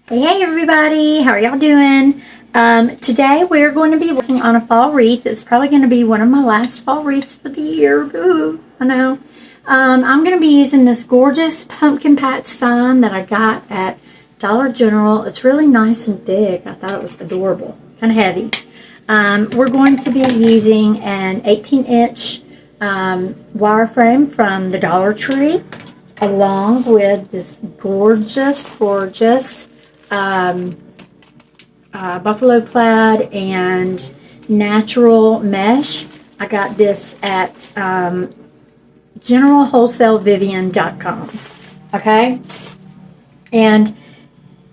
Hey everybody, how are y'all doing? Today we're going to be working on a fall wreath. It's probably going to be one of my last fall wreaths for the year. Ooh, I know. I'm going to be using this gorgeous pumpkin patch sign that I got at Dollar General. It's really nice and thick. I thought it was adorable, kind of heavy. We're going to be using an 18-inch wireframe from the Dollar Tree, along with this gorgeous buffalo plaid and natural mesh. I got this at generalwholesalevivian.com. Okay, and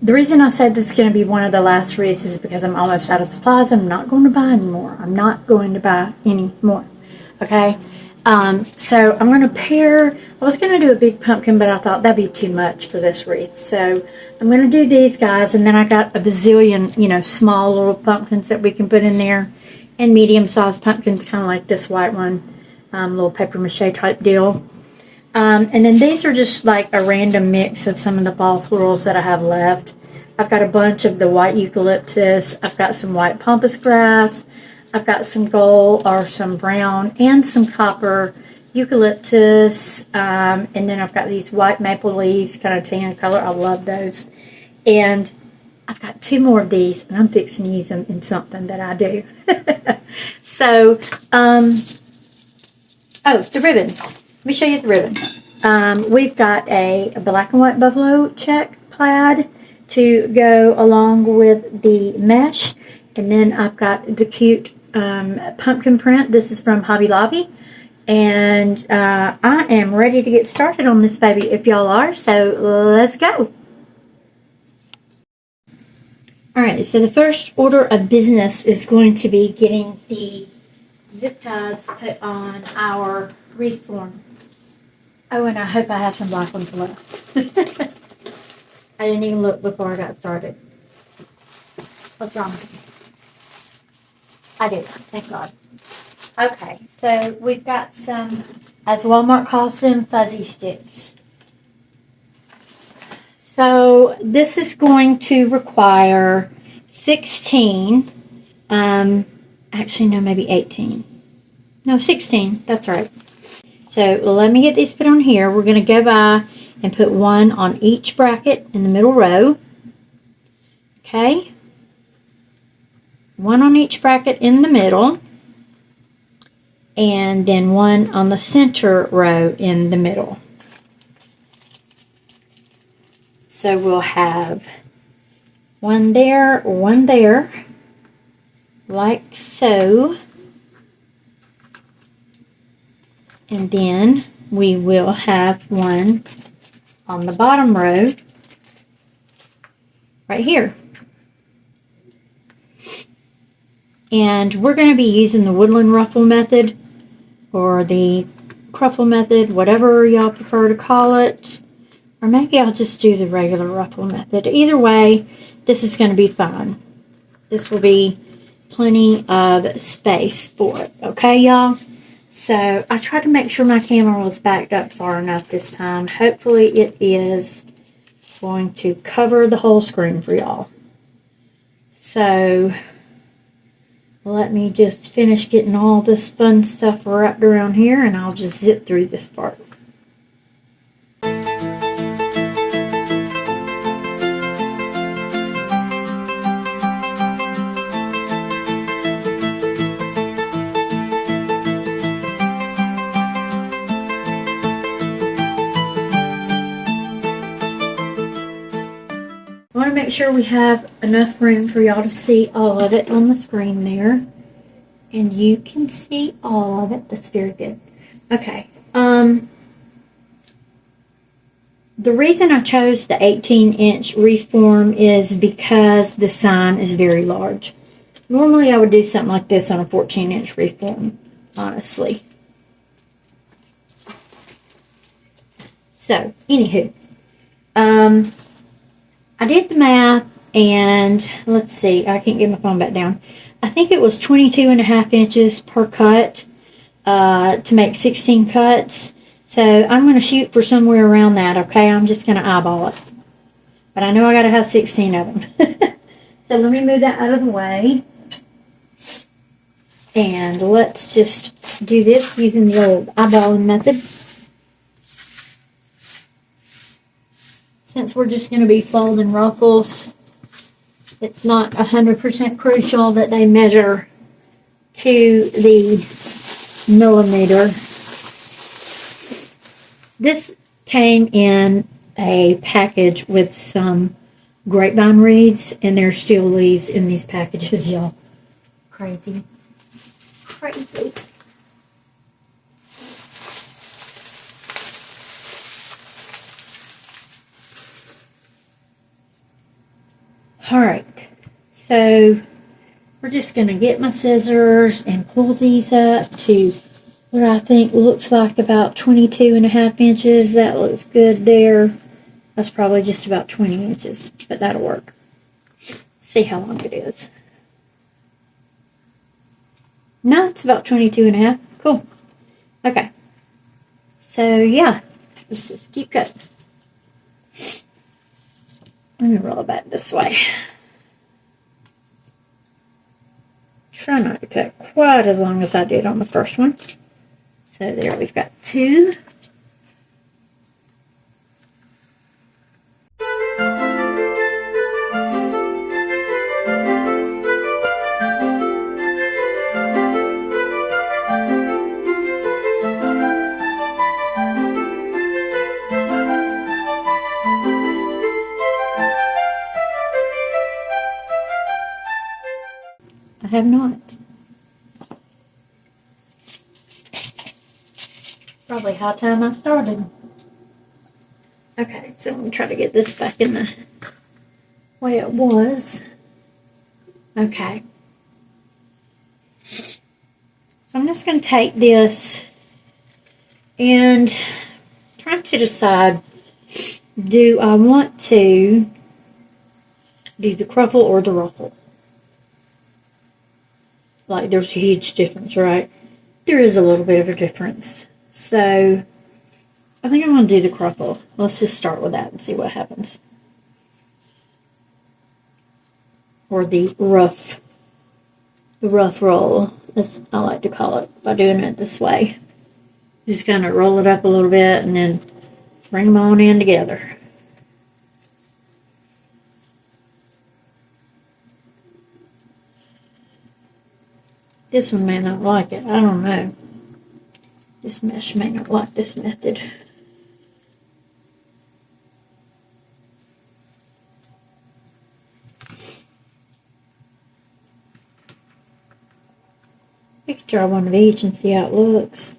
the reason I said this is going to be one of the last wreaths is because I'm almost out of supplies. I'm not going to buy anymore. I'm not going to buy any more. Okay. So I'm going to pair, I was going to do a big pumpkin, but I thought that'd be too much for this wreath. So I'm going to do these guys, and then I got a bazillion, small little pumpkins that we can put in there, and medium-sized pumpkins, kind of like this white one, little paper mache type deal. And then these are just like a random mix of some of the fall florals that I have left. I've got a bunch of the white eucalyptus. I've got some white pampas grass. I've got some gold or some brown and some copper eucalyptus. And then I've got these white maple leaves, kind of tan color. I love those. And I've got two more of these, and I'm fixing to use them in something that I do. So, oh, the ribbon. Let me show you the ribbon. We've got a black and white buffalo check plaid to go along with the mesh. And then I've got the cute pumpkin print. This is from Hobby Lobby. And I am ready to get started on this baby if y'all are. So let's go. Alright, so the first order of business is going to be getting the zip ties put on our wreath form. Oh, and I hope I have some black ones left. I didn't even look before I got started. What's wrong with me? I did, thank God. Okay, so we've got some, as Walmart calls them, fuzzy sticks. So this is going to require 16, actually no, maybe 18. No, 16, that's right. So let me get these put on here. We're going to go by and put one on each bracket in the middle row. Okay. One on each bracket in the middle. And then one on the center row in the middle. So we'll have one there, like so. And then we will have one on the bottom row right here. And we're going to be using the woodland ruffle method or the cruffle method, whatever y'all prefer to call it. Or maybe I'll just do the regular ruffle method. Either way, this is going to be fun. This will be plenty of space for it. Okay, y'all? So I tried to make sure my camera was backed up far enough this time. Hopefully it is going to cover the whole screen for y'all. So let me just finish getting all this fun stuff wrapped around here, and I'll just zip through this part. I want to make sure we have enough room for y'all to see all of it on the screen there. And you can see all of it. That's very good. Okay. The reason I chose the 18-inch wreath form is because the sign is very large. Normally I would do something like this on a 14-inch wreath form, honestly. So, anywho. I did the math, and let's see, I can't get my phone back down. I think it was 22.5 inches per cut to make 16 cuts. So I'm going to shoot for somewhere around that, okay? I'm just going to eyeball it. But I know I got to have 16 of them. So let me move that out of the way. And let's just do this using the old eyeballing method. Since we're just going to be folding ruffles, it's not 100% crucial that they measure to the millimeter. This came in a package with some grapevine wreaths, and there's still leaves in these packages, y'all. Crazy. Crazy. Alright, so we're just going to get my scissors and pull these up to what I think looks like about 22.5 inches. That looks good there. That's probably just about 20 inches, but that'll work. See how long it is. No, it's about 22.5. Cool. Okay. So, yeah. Let's just keep cutting. Let me roll it back this way. Try not to cut quite as long as I did on the first one. So there we've got 2. I have not. Probably high time I started. Okay, so I'm going to try to get this back in the way it was. Okay. So I'm just going to take this and try to decide, do I want to do the cruffle or the ruffle? Like, there's a huge difference, right? There is a little bit of a difference. So, I think I'm going to do the cruffle. Let's just start with that and see what happens. Or the rough roll, as I like to call it, by doing it this way. Just kind of roll it up a little bit and then bring them on in together. This one may not like it. I don't know. This mesh may not like this method. We could try one of each and see how it looks.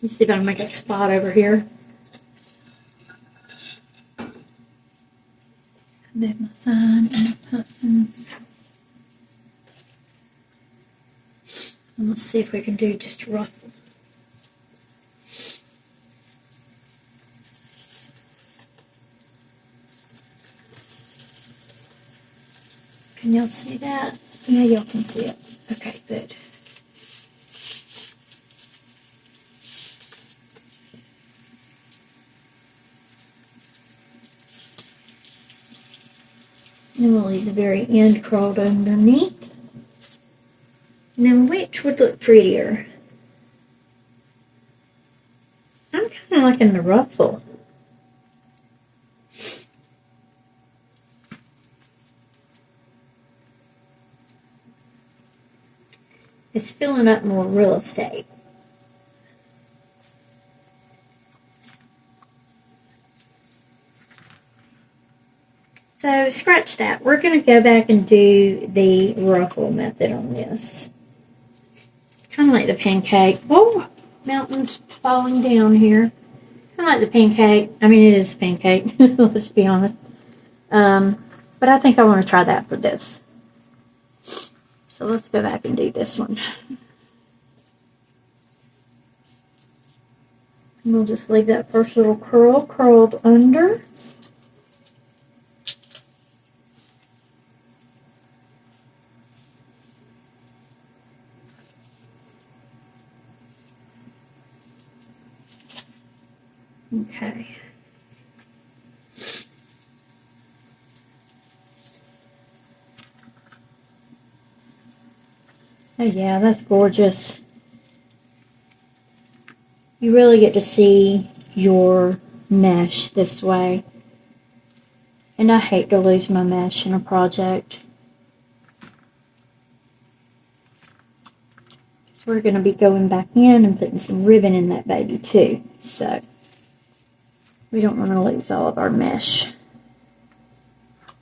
Let's see if I can make a spot over here. Move my sign and my pumpkins. And let's see if we can do just ruffle. Can y'all see that? Yeah, y'all can see it. Okay, good. And we'll leave the very end curled underneath. Now, which would look prettier? I'm kind of liking the ruffle. It's filling up more real estate. So scratch that. We're going to go back and do the ruffle method on this. Kind of like the pancake. Oh, mountains falling down here. Kind of like the pancake. I mean, it is a pancake. Let's be honest. But I think I want to try that for this. So let's go back and do this one. And we'll just leave that first little curl curled under. Okay. Oh yeah, that's gorgeous. You really get to see your mesh this way. And I hate to lose my mesh in a project. So we're going to be going back in and putting some ribbon in that baby too. So we don't want to lose all of our mesh.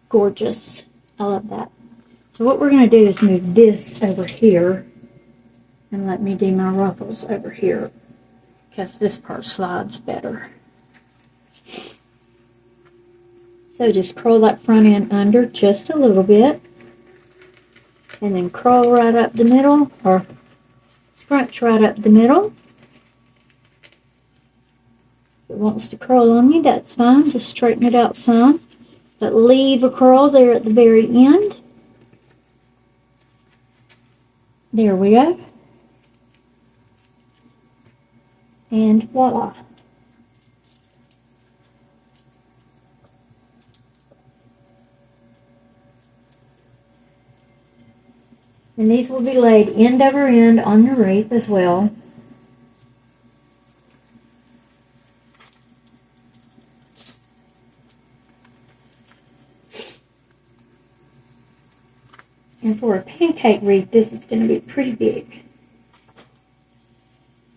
Gorgeous. I love that. So what we're going to do is move this over here. And let me do my ruffles over here, because this part slides better. So just curl that front end under just a little bit. And then curl right up the middle, or scrunch right up the middle. If it wants to curl on you, that's fine. Just straighten it out some. But leave a curl there at the very end. There we go. And voila. And these will be laid end over end on your wreath as well. And for a pancake wreath, this is going to be pretty big.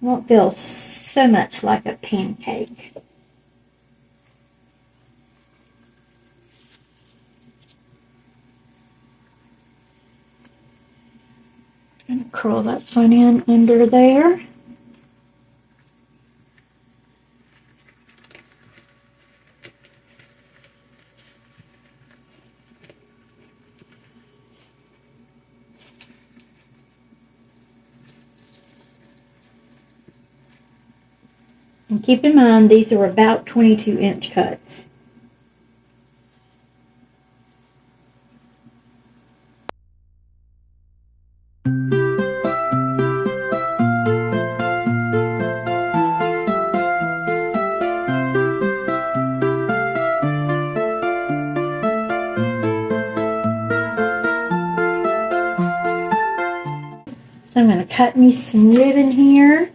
Won't feel so much like a pancake. And curl that front end under there. And keep in mind, these are about 22-inch cuts. So I'm going to cut me some ribbon here.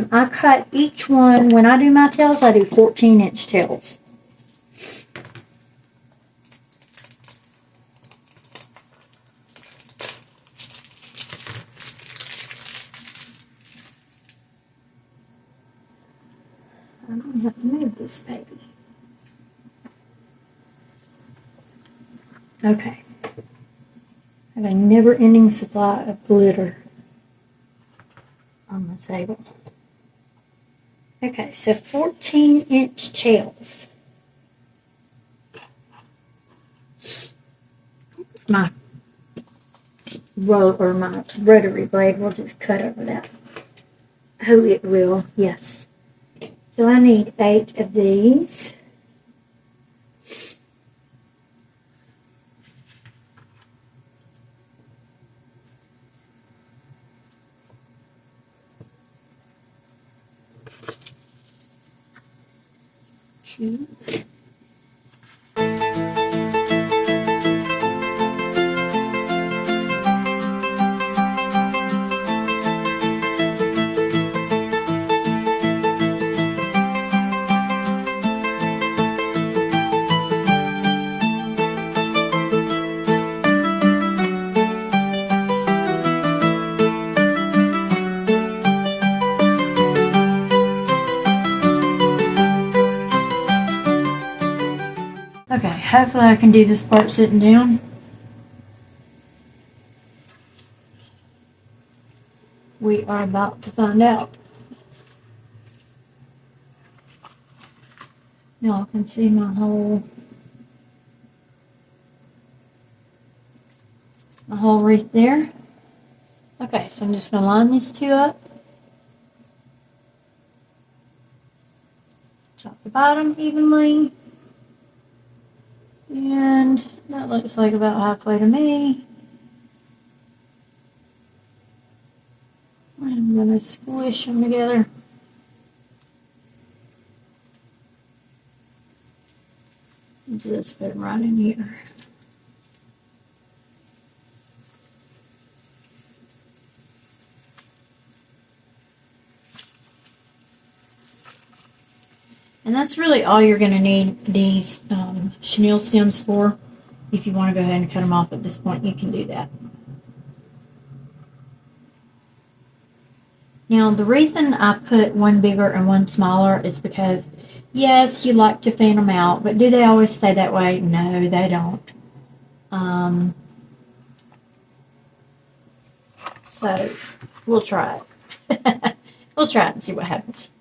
I cut each one, when I do my tails, I do 14-inch tails. I'm going to have to move this baby. Okay. I have a never-ending supply of glitter on the table. Okay, so 14-inch tails. My rotary blade will just cut over that. Oh, it will, yes. So I need 8 of these. Two. Okay, hopefully I can do this part sitting down. We are about to find out. Y'all can see my whole wreath there. Okay, so I'm just going to line these two up. Chop the bottom evenly. And that looks like about halfway to me. I'm going to squish them together. Just fit right in here. And that's really all you're going to need these chenille stems for. If you want to go ahead and cut them off at this point, you can do that. Now, the reason I put one bigger and one smaller is because, yes, you like to fan them out, but do they always stay that way? No, they don't. So, we'll try it. We'll try it and see what happens.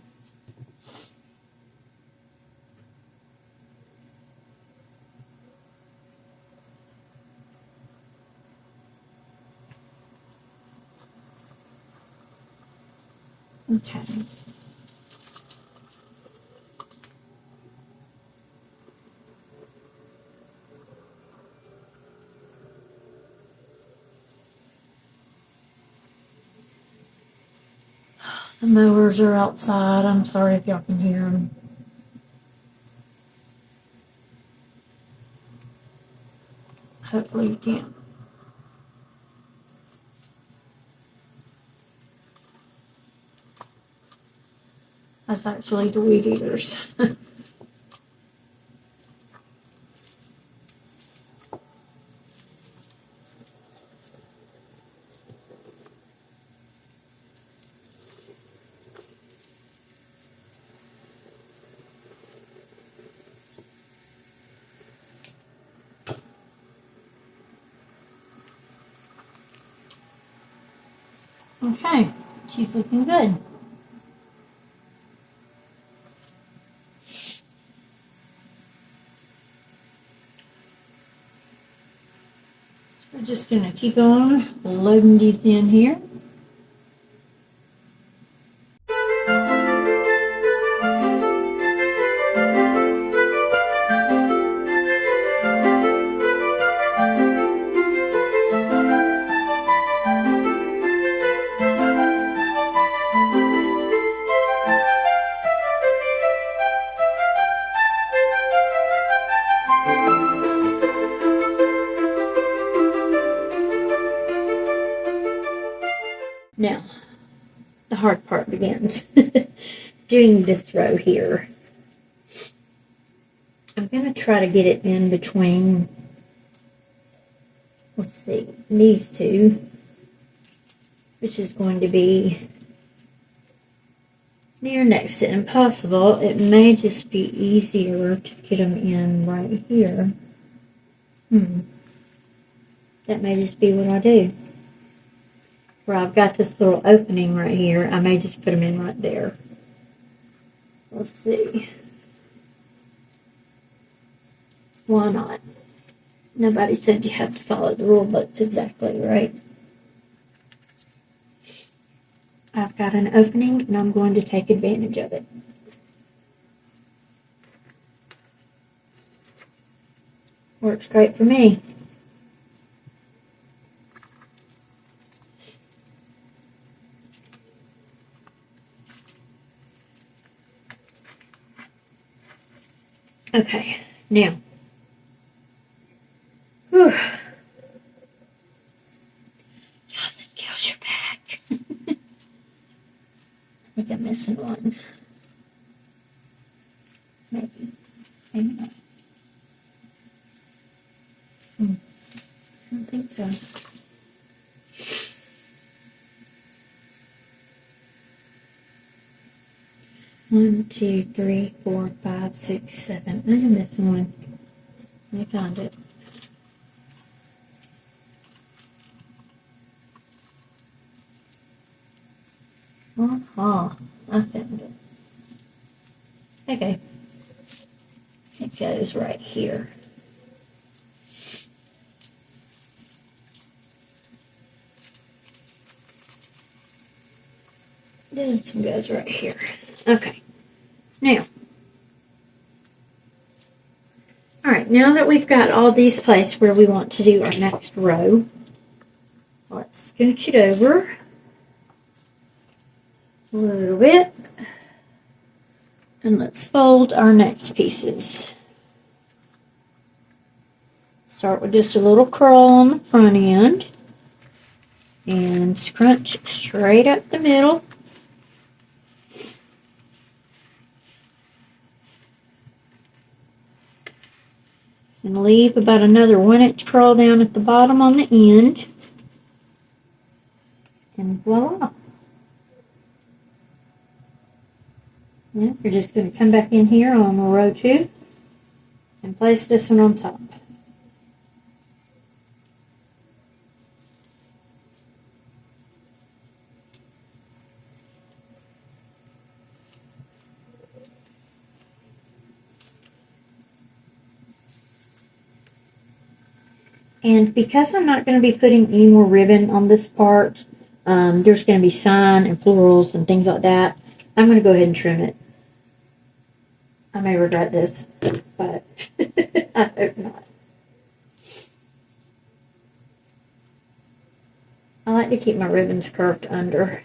Okay. The mowers are outside. I'm sorry if y'all can hear them. Hopefully you can. That's actually the weed eaters. Okay, she's looking good. We're just going to keep on loading these in here. Now, the hard part begins. Doing this row here. I'm going to try to get it in between, let's see, these two, which is going to be near next to impossible. It may just be easier to get them in right here. That may just be what I do. Where I've got this little opening right here, I may just put them in right there. Let's see. Why not? Nobody said you have to follow the rule books exactly, right? I've got an opening and I'm going to take advantage of it. Works great for me. Okay, now. Whew. Oh, this kills your back. I think I'm missing one. Maybe. Maybe not. I don't think so. One, two, three, four, five, six, seven. I am missing one. I found it. I found it. Okay. It goes right here. This one goes right here. Okay. Now. Alright, now that we've got all these placed where we want to do our next row, let's scooch it over a little bit. And let's fold our next pieces. Start with just a little curl on the front end and scrunch straight up the middle. And leave about another 1-inch curl down at the bottom on the end. And voila. Now we're just going to come back in here on row 2 and place this one on top. And because I'm not going to be putting any more ribbon on this part, there's going to be sign and florals and things like that, I'm going to go ahead and trim it. I may regret this, but I hope not. I like to keep my ribbons curved under.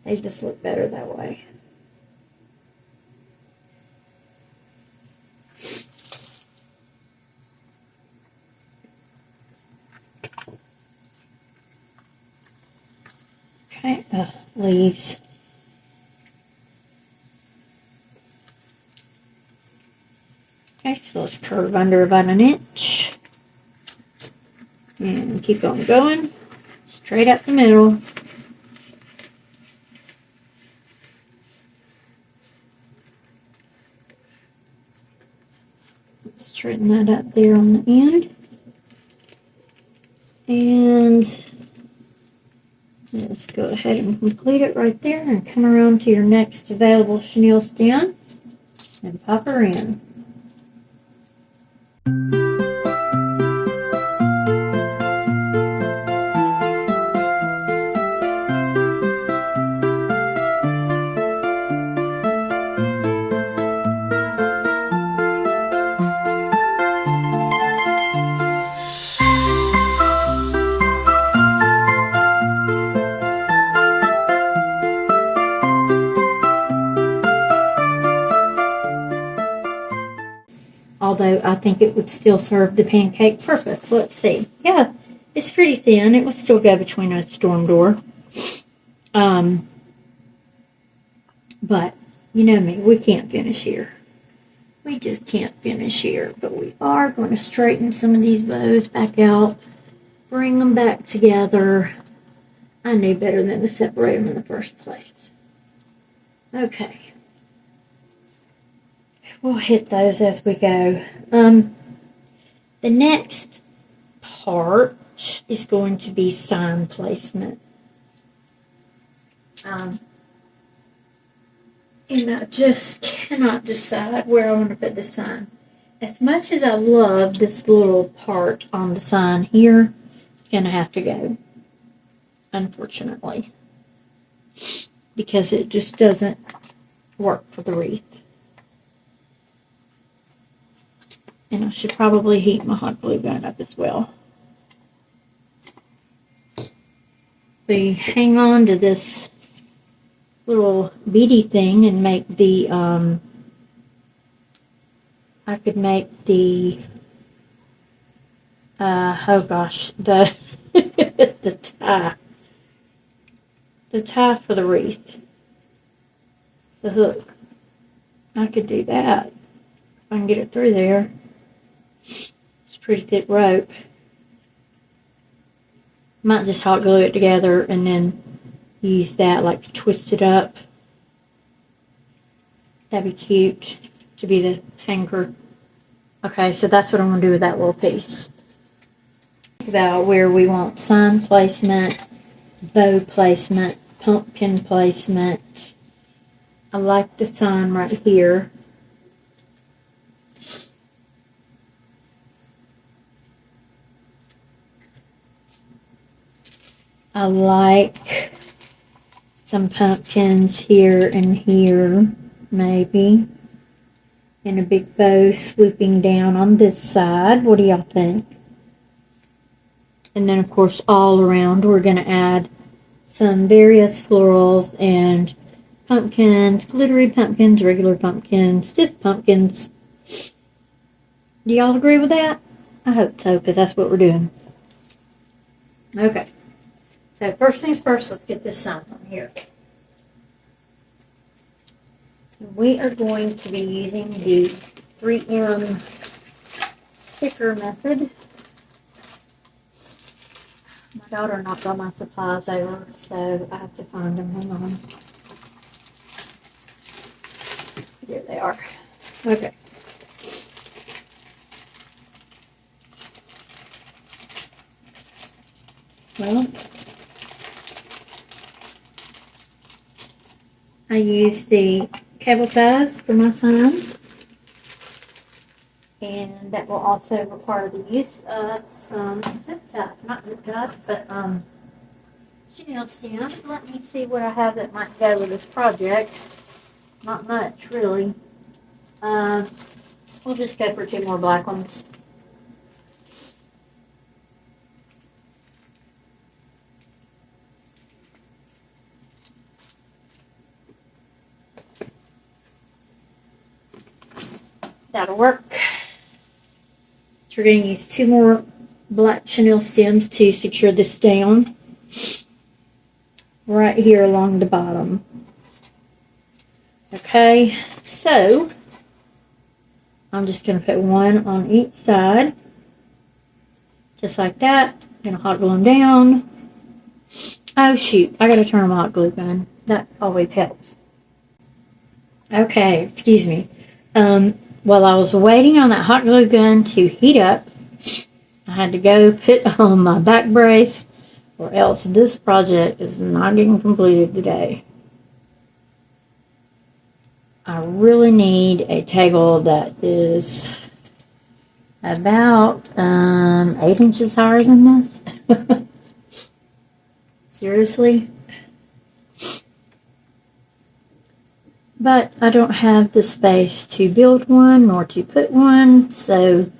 They just look better that way. Okay, leaves. Okay, so let's curve under about 1 inch. And keep on going. Straight up the middle. Let's straighten that up there on the end. And let's go ahead and complete it right there and come around to your next available chenille stem and pop her in. Although I think it would still serve the pancake purpose. Let's see. Yeah, it's pretty thin. It would still go between a storm door. But, you know me, we can't finish here. We just can't finish here. But we are going to straighten some of these bows back out. Bring them back together. I knew better than to separate them in the first place. Okay. We'll hit those as we go. The next part is going to be sign placement. And I just cannot decide where I want to put the sign. As much as I love this little part on the sign here, it's going to have to go, unfortunately, because it just doesn't work for the wreath. And I should probably heat my hot glue gun up as well. We hang on to this little beady thing and make the, I could make the, oh gosh, the, the tie for the wreath, the hook. I could do that if I can get it through there. It's pretty thick rope. Might just hot glue it together and then use that, like, twist it up. That'd be cute to be the hanger. Okay, so that's what I'm going to do with that little piece. Think about where we want sign placement, bow placement, pumpkin placement. I like the sign right here. I like some pumpkins here and here, maybe. And a big bow swooping down on this side. What do y'all think? And then, of course, all around we're going to add some various florals and pumpkins, glittery pumpkins, regular pumpkins, just pumpkins. Do y'all agree with that? I hope so, because that's what we're doing. Okay. So first things first, let's get this sign on here. We are going to be using the 3M sticker method. My daughter knocked all my supplies over, so I have to find them. Hang on. Here they are. Okay. Well, I use the cable ties for my signs, and that will also require the use of some zip ties, not zip ties, but chenille stems. Let me see what I have that might go with this project. Not much, really. We'll just go for 2 more black ones. That'll work. So we're going to use 2 more black chenille stems to secure this down right here along the bottom. Okay, so I'm just going to put 1 on each side, just like that. I'm going to hot glue them down. Oh shoot, I got to turn on my hot glue gun. That always helps. Okay, excuse me. While I was waiting on that hot glue gun to heat up, I had to go put on my back brace, or else this project is not getting completed today. I really need a table that is about 8 inches higher than this. Seriously. But I don't have the space to build one nor to put one, so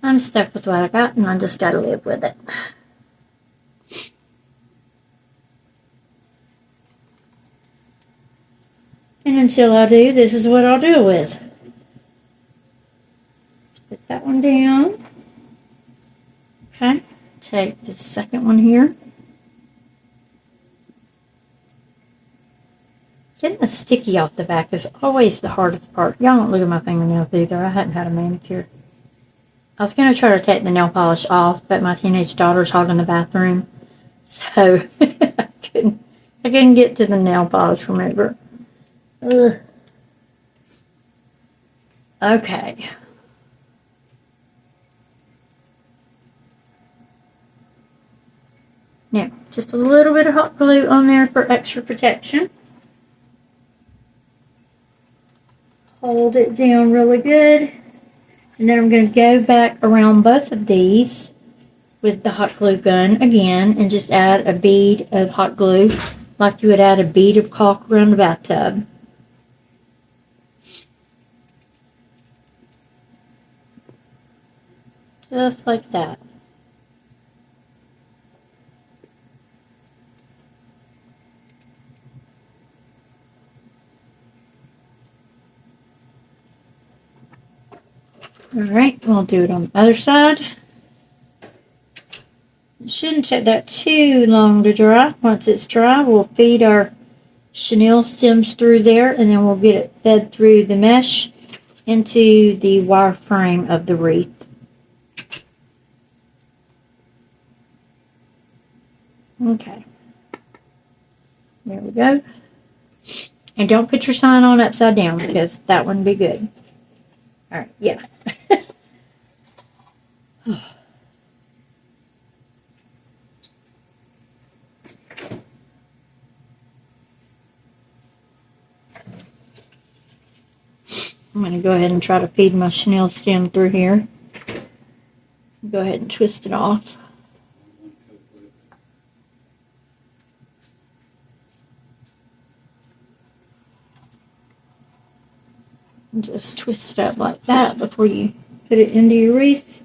I'm stuck with what I got, and I just gotta live with it. And until I do, this is what I'll deal with. Let's put that one down. Okay, take the second one here. Getting the sticky off the back is always the hardest part. Y'all don't look at my fingernails either. I hadn't had a manicure. I was going to try to take the nail polish off, but my teenage daughter's hogging the bathroom. So I couldn't get to the nail polish remover. Ugh. Okay. Now, just a little bit of hot glue on there for extra protection. Hold it down really good. And then I'm going to go back around both of these with the hot glue gun again and just add a bead of hot glue like you would add a bead of caulk around the bathtub. Just like that. Alright, we'll do it on the other side. It shouldn't take that too long to dry. Once it's dry, we'll feed our chenille stems through there, and then we'll get it fed through the mesh into the wire frame of the wreath. Okay. There we go. And don't put your sign on upside down because that wouldn't be good. Alright, yeah. I'm going to go ahead and try to feed my chenille stem through here. Go ahead and twist it off. And just twist it up like that before you put it into your wreath.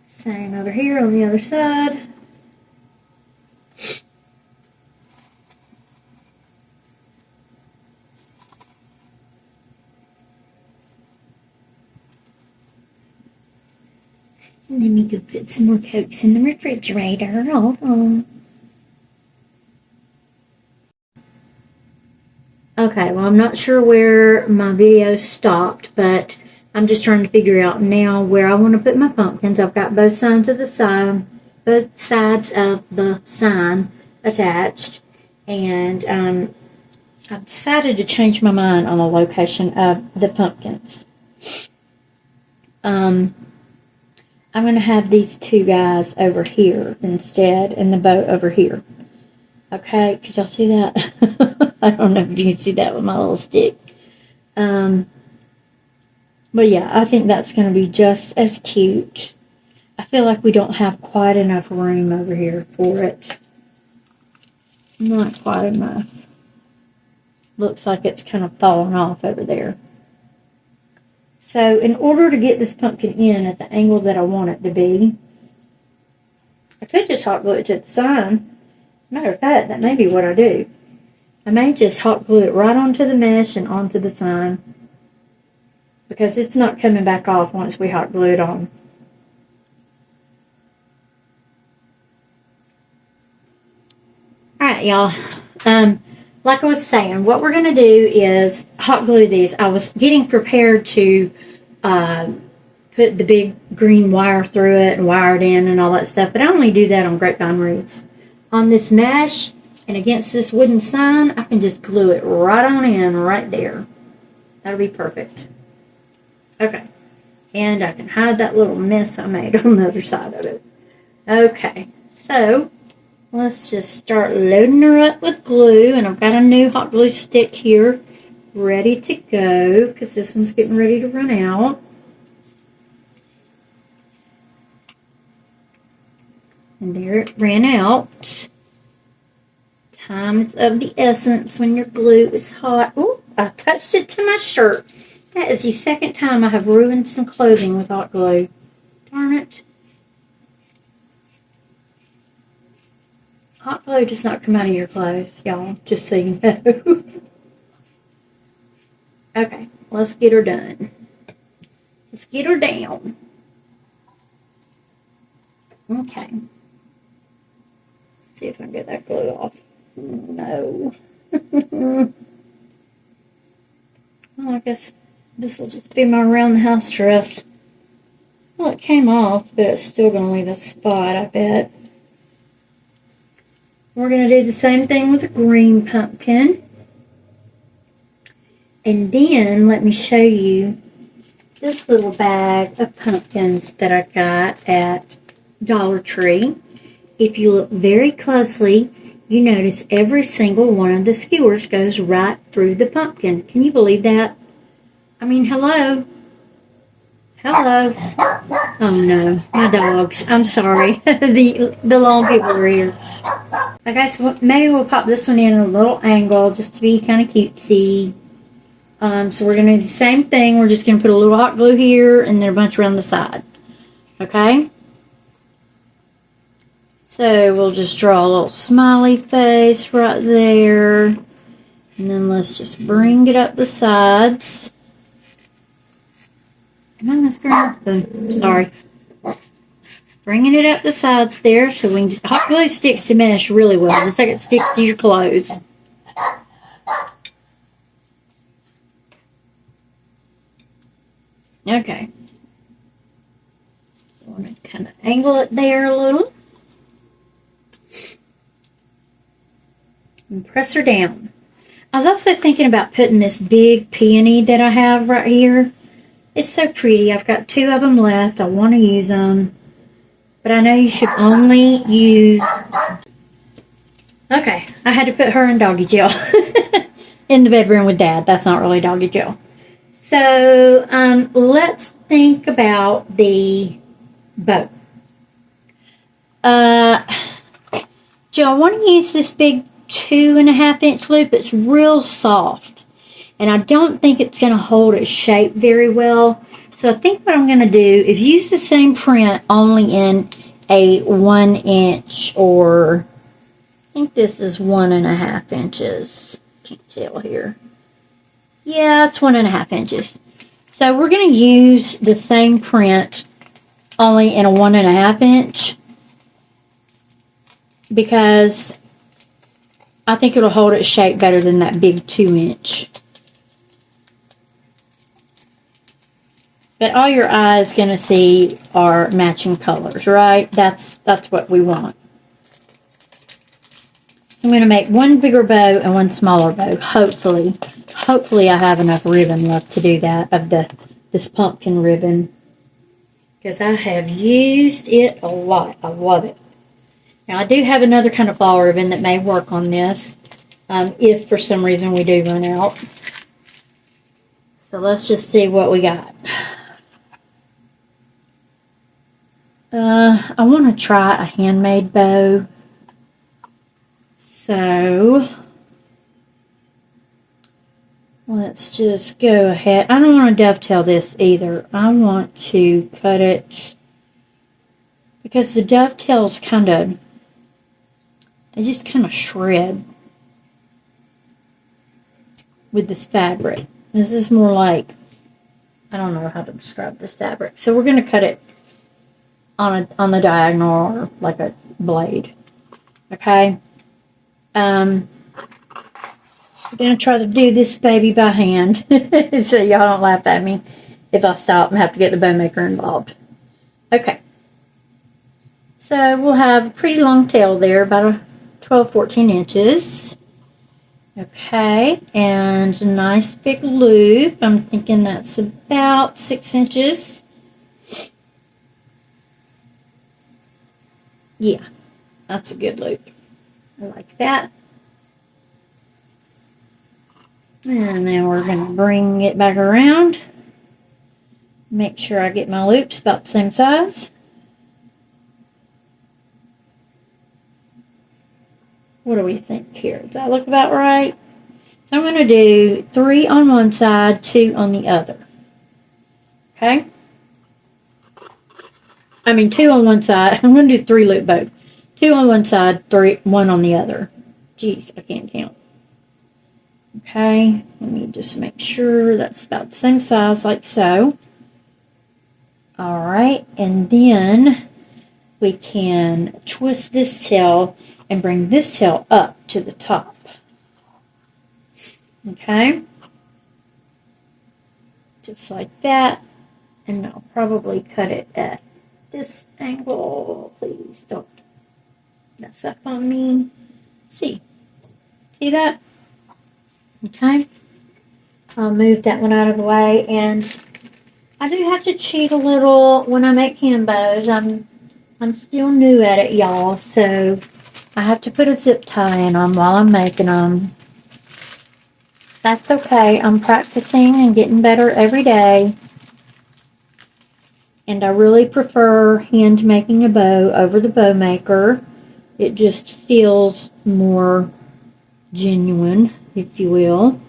Same over here on the other side. Let me go put some more Cokes in the refrigerator. Hold on. Okay, well, I'm not sure where my video stopped, but I'm just trying to figure out now where I want to put my pumpkins. I've got both sides of the sign attached, and I've decided to change my mind on the location of the pumpkins. I'm going to have these two guys over here instead, and the boat over here. Okay, could y'all see that? I don't know if you can see that with my little stick. But yeah, I think that's going to be just as cute. I feel like we don't have quite enough room over here for it. Not quite enough. Looks like it's kind of falling off over there. So in order to get this pumpkin in at the angle that I want it to be, I could just hot glue it to the sign. Matter of fact, that may be what I do. I may just hot glue it right onto the mesh and onto the sign, because it's not coming back off once we hot glue it on. Alright, y'all. Like I was saying, what we're going to do is hot glue these. I was getting prepared to put the big green wire through it and wire it in and all that stuff, but I only do that on grapevine wreaths. On this mesh and against this wooden sign, I can just glue it right on in right there. That'll be perfect. Okay. And I can hide that little mess I made on the other side of it. Okay. So, let's just start loading her up with glue. And I've got a new hot glue stick here ready to go, because this one's getting ready to run out. And there it ran out. Time is of the essence when your glue is hot. Oh, I touched it to my shirt. That is the second time I have ruined some clothing with hot glue. Darn it. Hot glue does not come out of your clothes, y'all, just so you know. Okay, let's get her done. Let's get her down. Okay. See if I can get that glue off. No. Well, I guess this will just be my around the house dress. Well, it came off, but it's still going to leave a spot, I bet. We're going to do the same thing with the green pumpkin. And then let me show you this little bag of pumpkins that I got at Dollar Tree. If you look very closely, you notice every single one of the skewers goes right through the pumpkin. Can you believe that? I mean, hello. Hello. Oh no, my dogs. I'm sorry. the long people are here. Okay, so maybe we'll pop this one in at a little angle just to be kind of cutesy. So we're going to do the same thing. We're just going to put a little hot glue here and then a bunch around the side. Okay? So we'll just draw a little smiley face right there. And then let's just bring it up the sides. Am I mascara? Sorry. Bringing it up the sides there so we can just... Hot glue sticks to mesh really well, just like it sticks to your clothes. Okay. So I'm going to kind of angle it there a little. And press her down. I was also thinking about putting this big peony that I have right here. It's so pretty. I've got 2 of them left. I want to use them. But I know you should only use... Okay, I had to put her in doggy jail. In the bedroom with Dad. That's not really doggy jail. So, let's think about the bow. Do I want to use this big 2.5-inch loop? It's real soft. And I don't think it's going to hold its shape very well. So I think what I'm going to do is use the same print only in a 1-inch, or I think this is 1.5 inches. Can't tell here. Yeah, it's 1.5 inches. So we're going to use the same print only in a 1.5 inch because I think it'll hold its shape better than that big 2 inch. But all your eye is going to see are matching colors, right? That's what we want. So I'm going to make one bigger bow and one smaller bow, hopefully. Hopefully I have enough ribbon left to do that, of this pumpkin ribbon. Because I have used it a lot. I love it. Now I do have another kind of flower ribbon that may work on this, if for some reason we do run out. So let's just see what we got. I want to try a handmade bow. So let's just go ahead. I don't want to dovetail this either. I want to cut it because the dovetails they just kind of shred with this fabric. This is more like, I don't know how to describe this fabric. So we're going to cut it on the diagonal, or like a blade. Okay. I'm going to try to do this baby by hand so y'all don't laugh at me if I stop and have to get the bow maker involved. Okay. So we'll have a pretty long tail there, about 12-14 inches. Okay, and a nice big loop. I'm thinking that's about 6 inches. Yeah, that's a good loop. I like that. And then we're going to bring it back around. Make sure I get my loops about the same size. What do we think here? Does that look about right? So I'm going to do 3 on one side, 2 on the other. Okay? I mean 2 on one side. I'm going to do 3 loop bow. 2 on one side, 1 on the other. Jeez, I can't count. Okay, let me just make sure that's about the same size, like so. Alright, and then we can twist this tail and bring this tail up to the top. Okay, just like that. And I'll probably cut it at this angle. Please don't mess up on me. See that? Okay, I'll move that one out of the way. And I do have to cheat a little when I make hand bows. I'm still new at it, y'all, so I have to put a zip tie in them while I'm making them. That's okay. I'm practicing and getting better every day. And I really prefer hand making a bow over the bow maker. It just feels more genuine, if you will.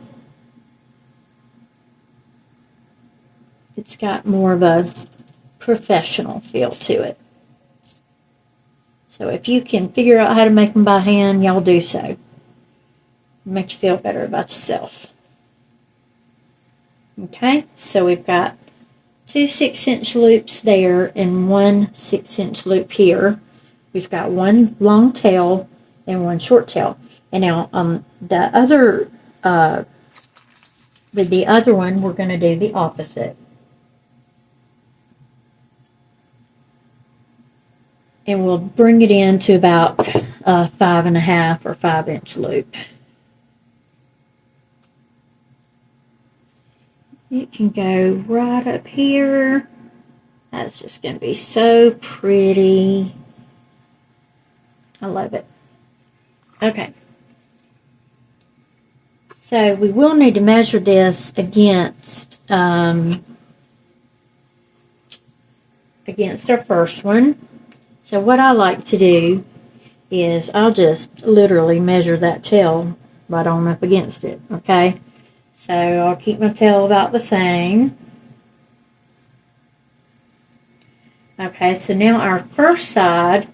It's got more of a professional feel to it. So if you can figure out how to make them by hand, y'all do so. Make you feel better about yourself. Okay, so we've got 2 6-inch loops there and 1 6-inch loop here. We've got 1 long tail and 1 short tail. And now the other with the other one, we're going to do the opposite. And we'll bring it in to about 5.5 or 5-inch loop. It can go right up here. That's just going to be so pretty. I love it. Okay. So we will need to measure this against our first one. So what I like to do is I'll just literally measure that tail right on up against it, okay? So I'll keep my tail about the same. Okay, so now our first side,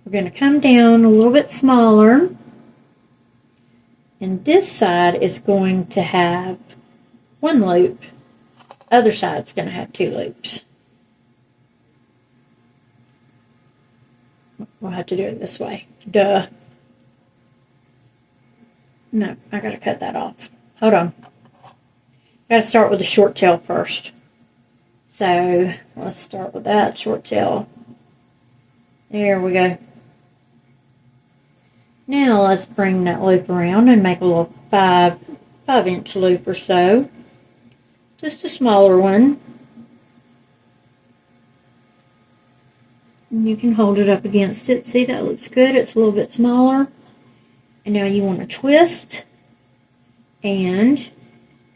we're going to come down a little bit smaller. And this side is going to have 1 loop. Other side's going to have 2 loops. We'll have to do it this way. Duh. No, I gotta cut that off. Hold on. Gotta start with the short tail first. So let's start with that short tail. There we go. Now let's bring that loop around and make a little 5-inch loop or so. Just a smaller one. And you can hold it up against it. See, that looks good. It's a little bit smaller. And now you want to twist and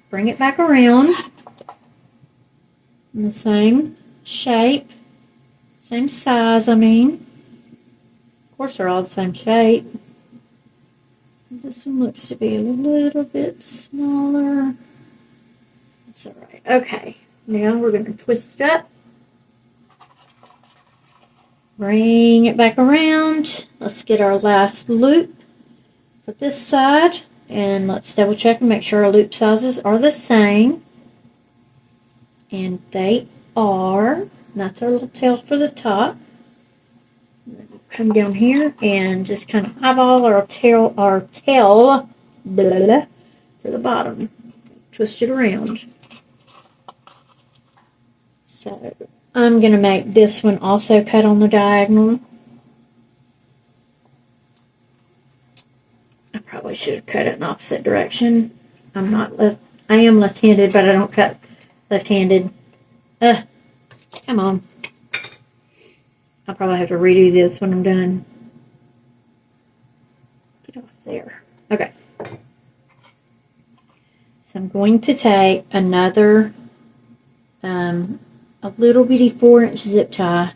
bring it back around in the same shape, same size, I mean. Of course, they're all the same shape. This one looks to be a little bit smaller. That's all right. Okay, now we're going to twist it up. Bring it back around. Let's get our last loop for this side. And let's double check and make sure our loop sizes are the same. And they are. That's our little tail for the top. Come down here and just kind of eyeball our tail blah, blah, for the bottom. Twist it around. So I'm going to make this one also cut on the diagonal. I probably should have cut it in the opposite direction. I am left-handed, but I don't cut left-handed. Come on. I'll probably have to redo this when I'm done. Get off there. Okay. So I'm going to take another a little bitty 4-inch zip tie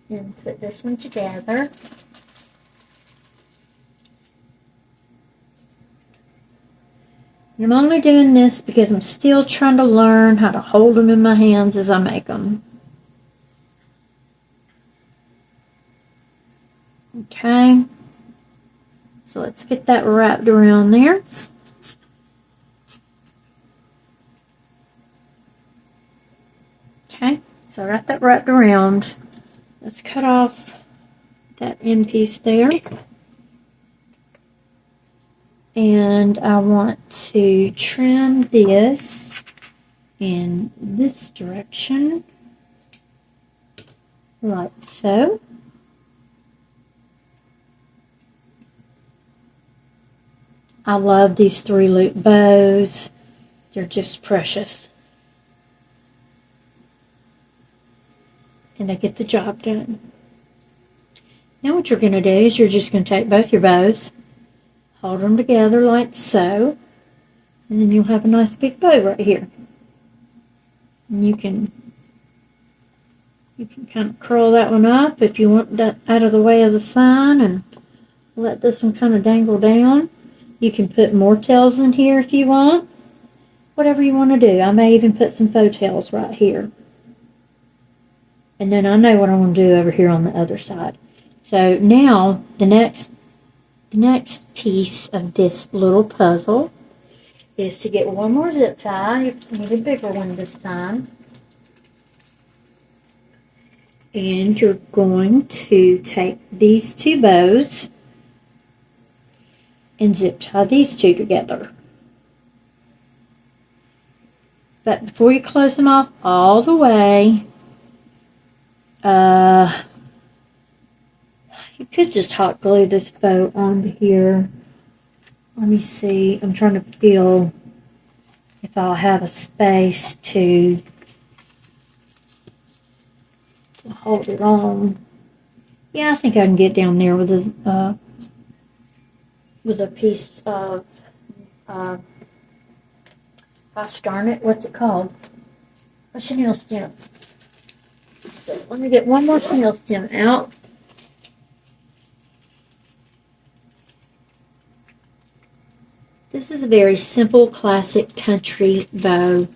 and put this one together. And I'm only doing this because I'm still trying to learn how to hold them in my hands as I make them. Okay, so let's get that wrapped around there. Okay, so I got that wrapped around. Let's cut off that end piece there. And I want to trim this in this direction, like so. I love these 3-loop bows. They're just precious. And they get the job done. Now what you're going to do is you're just going to take both your bows, hold them together like so, and then you'll have a nice big bow right here. And you can kind of curl that one up if you want that out of the way of the sign and let this one kind of dangle down. You can put more tails in here if you want. Whatever you want to do. I may even put some faux tails right here. And then I know what I want to do over here on the other side. So now the next piece of this little puzzle is to get one more zip tie. You need a bigger one this time. And you're going to take these 2 bows and zip tie these 2 together. But before you close them off all the way, you could just hot glue this bow onto here. Let me see. I'm trying to feel if I'll have a space to hold it on. Yeah, I think I can get down there with a piece of gosh darn it, what's it called? A chenille stem. So let me get one more chenille stem out. This is a very simple, classic country bow.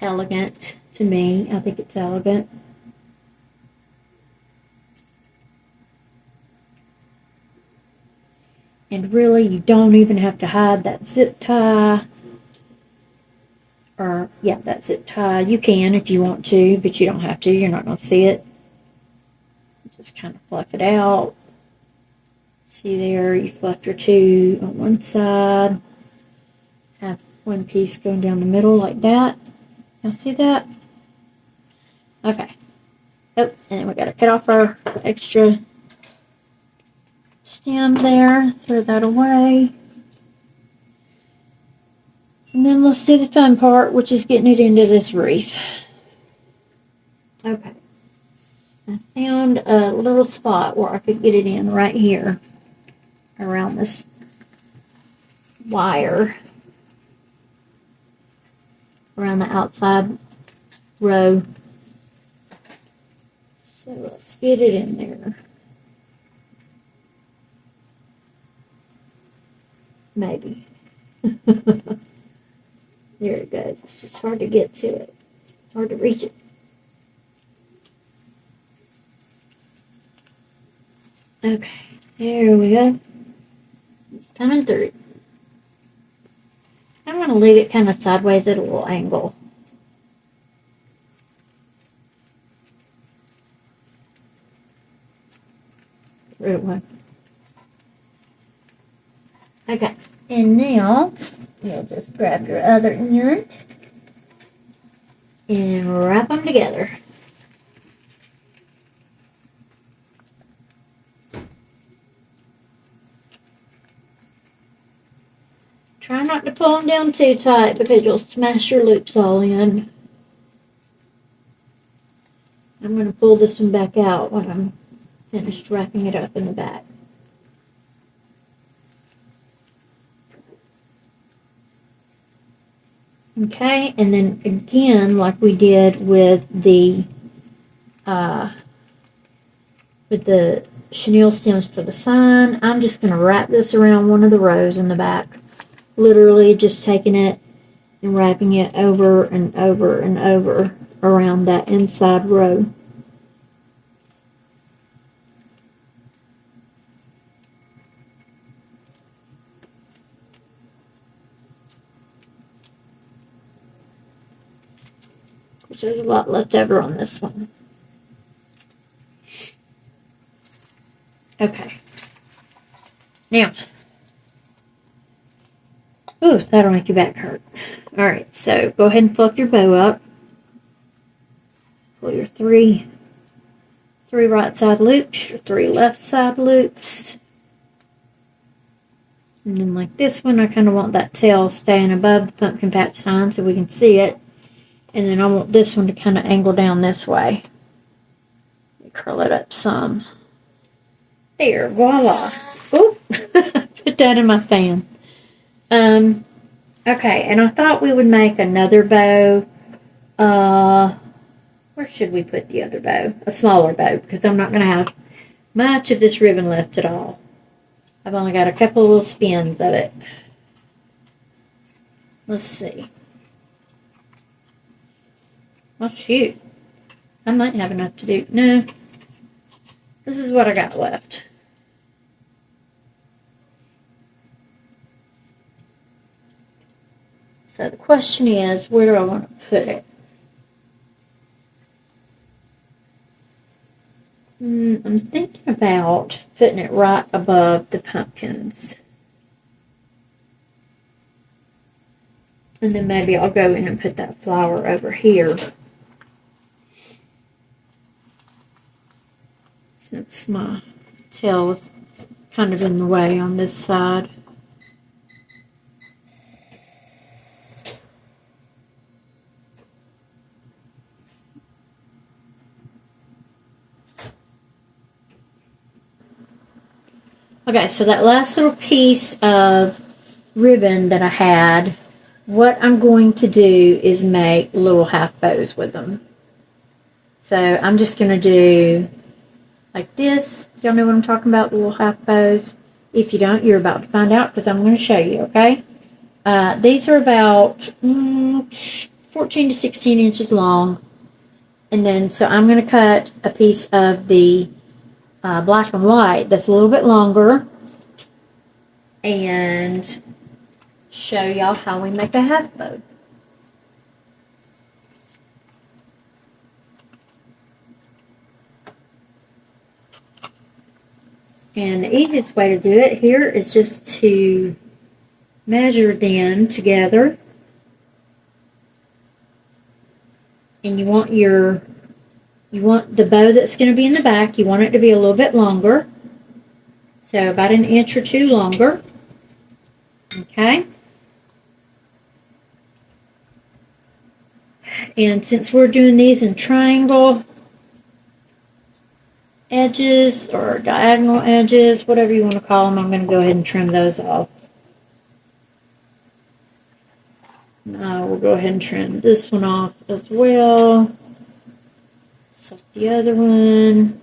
Elegant to me. I think it's elegant. And really, you don't even have to hide that zip tie or yeah, that's it. You can if you want to, but you don't have to. You're not going to see it. Just kind of fluff it out. See there, you fluff your two on one side. Have one piece going down the middle like that. Y'all see that? Okay. Oh, and then we got to cut off our extra stem there. Throw that away. And then let's do the fun part, which is getting it into this wreath. Okay. I found a little spot where I could get it in right here around this wire around the outside row. So let's get it in there. Maybe. There it goes. It's just hard to get to it. Hard to reach it. Okay, there we go. It's coming through. I'm going to leave it kind of sideways at a little angle. Through one. Okay, and now you'll just grab your other end and wrap them together. Try not to pull them down too tight because you'll smash your loops all in. I'm going to pull this one back out when I'm finished wrapping it up in the back. Okay, and then again, like we did with the chenille stems for the sign, I'm just going to wrap this around one of the rows in the back. Literally just taking it and wrapping it over and over and over around that inside row. There's a lot left over on this one. Okay. Now, ooh, that'll make your back hurt. Alright, so go ahead and fluff your bow up. Pull your three right side loops, your 3 left side loops. And then like this one, I kind of want that tail staying above the pumpkin patch sign so we can see it. And then I want this one to kind of angle down this way. Curl it up some. There, voila. Oop, put that in my fan. Okay, and I thought we would make another bow. Where should we put the other bow? A smaller bow, because I'm not going to have much of this ribbon left at all. I've only got a couple of little spins of it. Let's see. Oh, shoot. I might have enough to do. No. This is what I got left. So the question is, where do I want to put it? I'm thinking about putting it right above the pumpkins. And then maybe I'll go in and put that flower over here. Since my tail is kind of in the way on this side. Okay, so that last little piece of ribbon that I had, what I'm going to do is make little half bows with them. So I'm just going to do like this. Y'all know what I'm talking about, the little half bows? If you don't, you're about to find out because I'm going to show you, okay? These are about 14 to 16 inches long. And then, so I'm going to cut a piece of the black and white that's a little bit longer and show y'all how we make a half bow. And the easiest way to do it here is just to measure them together. And you want the bow that's going to be in the back, you want it to be a little bit longer. So about an inch or two longer. Okay. And since we're doing these in triangle edges or diagonal edges, whatever you want to call them, I'm going to go ahead and trim those off. We'll go ahead and trim this one off as well. So the other one.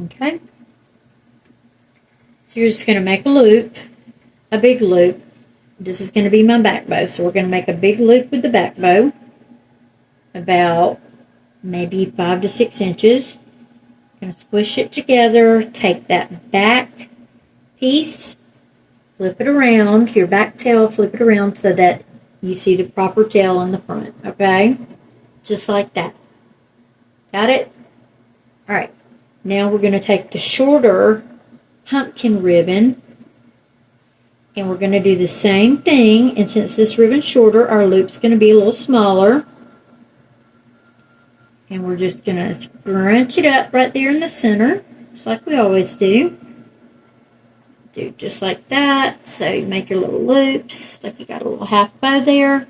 Okay. So you're just going to make a loop, a big loop. This is going to be my back bow. So we're going to make a big loop with the back bow, about maybe 5 to 6 inches. Going to squish it together, take that back piece, flip it around, your back tail, flip it around so that you see the proper tail on the front, okay? Just like that. Got it? All right. Now we're going to take the shorter pumpkin ribbon, and we're going to do the same thing. And since this ribbon's shorter, our loop's going to be a little smaller. And we're just going to scrunch it up right there in the center, just like we always do. Do just like that. So you make your little loops, like you got a little half bow there.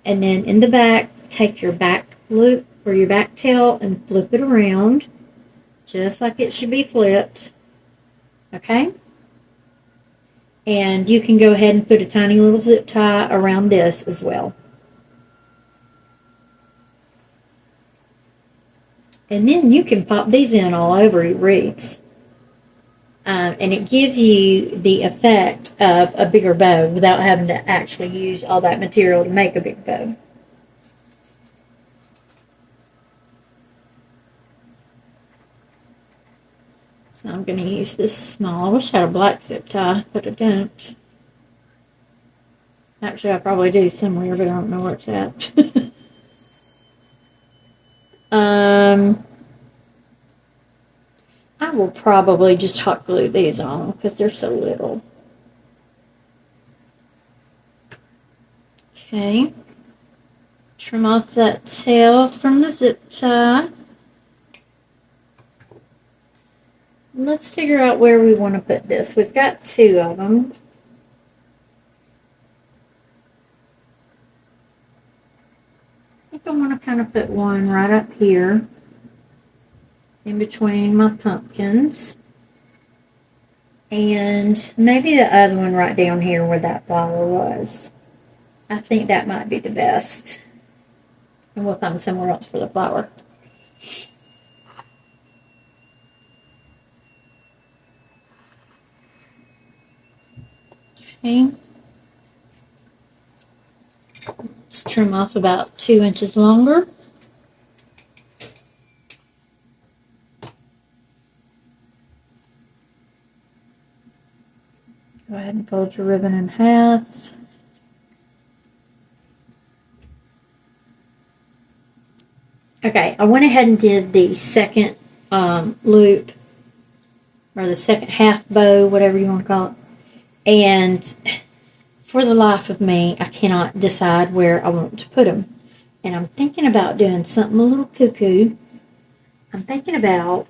And then in the back, take your back loop or your back tail and flip it around, just like it should be flipped. Okay? And you can go ahead and put a tiny little zip tie around this as well. And then you can pop these in all over your wreaths. And it gives you the effect of a bigger bow without having to actually use all that material to make a big bow. So I'm going to use this small. I wish I had a black zip tie, but I don't. Actually, I probably do somewhere, but I don't know where it's at. I will probably just hot glue these on because they're so little. Okay. Trim off that tail from the zip tie. Let's figure out where we want to put this. We've got 2 of them. I think I want to kind of put one right up here in between my pumpkins. And maybe the other one right down here where that flower was. I think that might be the best. And we'll find somewhere else for the flower. Okay. Let's trim off about 2 inches longer. Go ahead and fold your ribbon in half. Okay, I went ahead and did the second loop, or the second half bow, whatever you want to call it. And for the life of me, I cannot decide where I want to put them. And I'm thinking about doing something a little cuckoo. I'm thinking about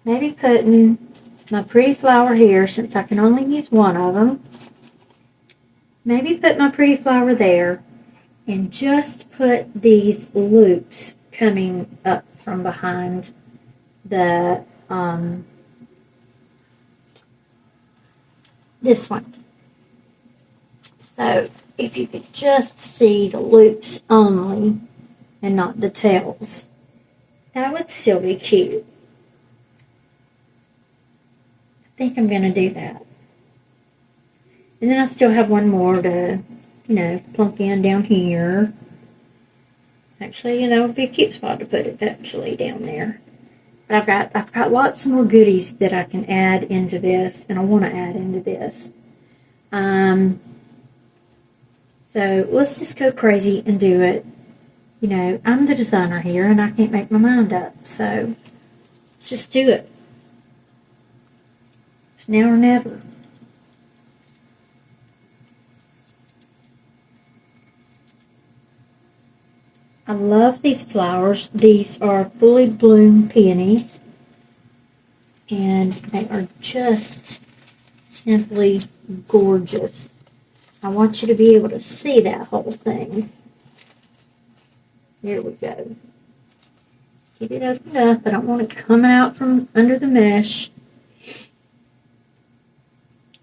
maybe putting my pretty flower here, since I can only use one of them. Maybe put my pretty flower there and just put these loops coming up from behind the this one. So if you could just see the loops only and not the tails, that would still be cute. I think I'm going to do that. And then I still have one more to, plunk in down here. Actually, that would be a cute spot to put it actually down there. But I've got lots more goodies that I can add into this, and I want to add into this. So let's just go crazy and do it. I'm the designer here, and I can't make my mind up. So Let's just do it. It's now or never. I love these flowers. These are fully bloomed peonies. And they are just simply gorgeous. I want you to be able to see that whole thing. Here we go. Get it opened up. I don't want it coming out from under the mesh.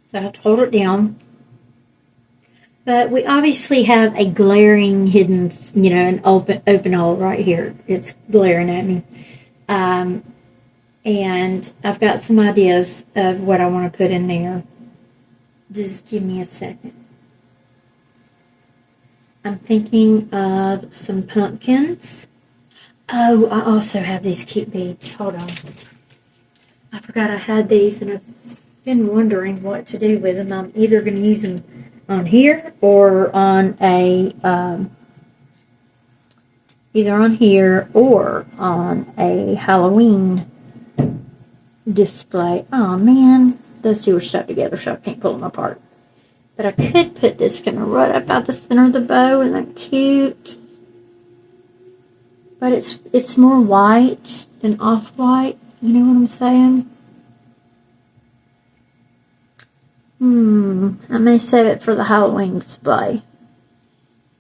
So I have to hold it down. But we obviously have a glaring hidden, you know, an open hole right here. It's glaring at me. And I've got some ideas of what I want to put in there. Just give me a second. I'm thinking of some pumpkins. Oh, I also have these cute beads. Hold on. I forgot I had these and I've been wondering what to do with them. I'm either going to use them on here or on a, either on here or on a Halloween display. Oh man, those two are stuck together so I can't pull them apart. But I could put this kind of right about the center of the bow. Isn't that cute? But it's more white than off-white. You know what I'm saying? I may save it for the Halloween display.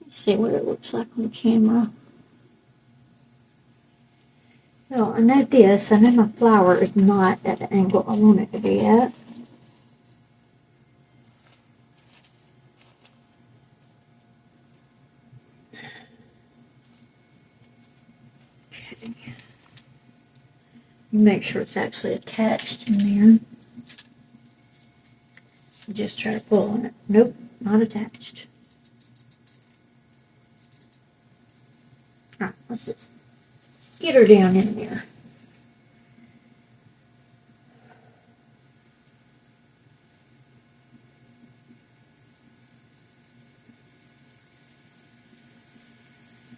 Let's see what it looks like on camera. Well, I know this. I know my flower is not at the angle I want it to be at. Okay. Make sure it's actually attached in there. Just try to pull on it. Nope, not attached. Alright, let's just get her down in there.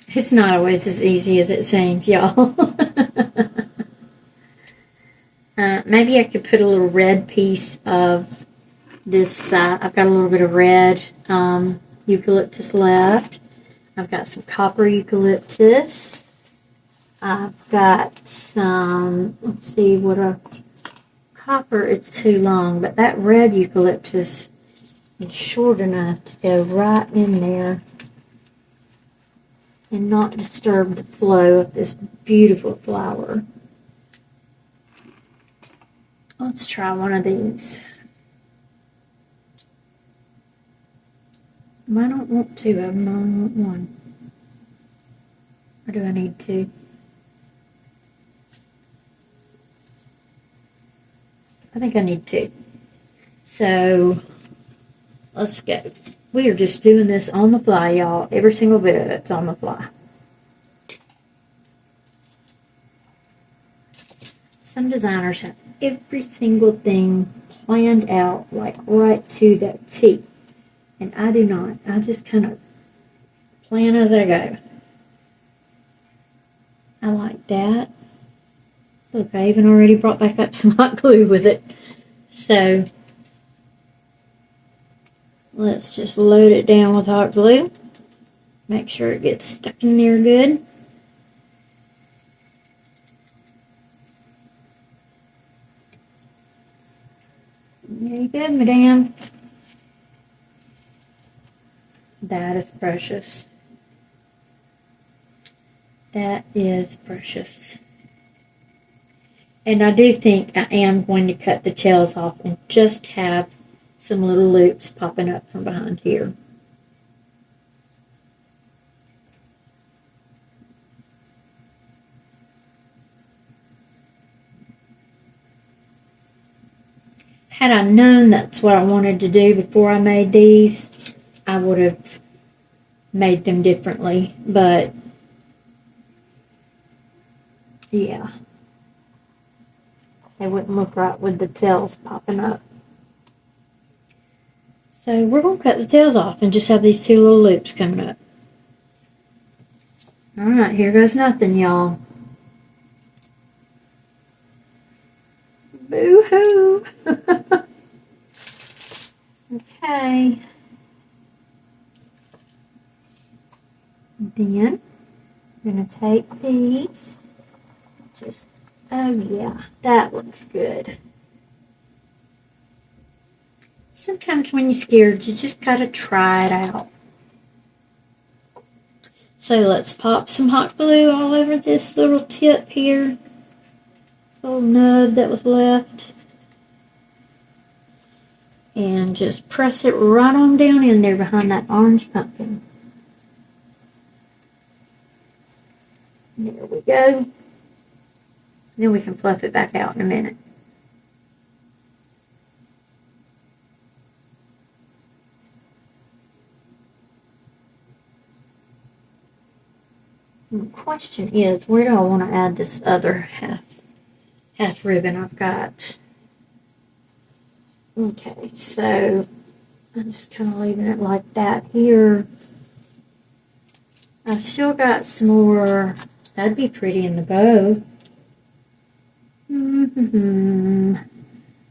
It's not always as easy as it seems, y'all. Maybe I could put a little red piece of this. I've got a little bit of red eucalyptus left. I've got some copper eucalyptus. I've got some, let's see, what a copper, it's too long, but that red eucalyptus is short enough to go right in there and not disturb the flow of this beautiful flower. Let's try one of these. I don't want two of them, I only want one. Or do I need two? I think I need two. So, let's go. We are just doing this on the fly, y'all. Every single bit of it's on the fly. Some designers have every single thing planned out, like right to the T. And I do not. I just kind of plan as I go. I like that. Look, I even already brought back up some hot glue with it. So, let's just load it down with hot glue. Make sure it gets stuck in there good. There you go, madam. That is precious. That is precious. And I do think I am going to cut the tails off and just have some little loops popping up from behind here. Had I known that's what I wanted to do before I made these, I would have made them differently, but yeah, they wouldn't look right with the tails popping up. So we're going to cut the tails off and just have these two little loops coming up. Alright, here goes nothing, y'all. I'm going to take these. Oh yeah, that looks good. Sometimes when you're scared, you just got to try it out. So let's pop some hot glue all over this little tip here. This little nub that was left. And just press it right on down in there behind that orange pumpkin. There we go. Then we can fluff it back out in a minute. And the question is, where do I want to add this other half ribbon I've got? Okay, so I'm just kind of leaving it like that here. I've still got some more. That'd be pretty in the bow.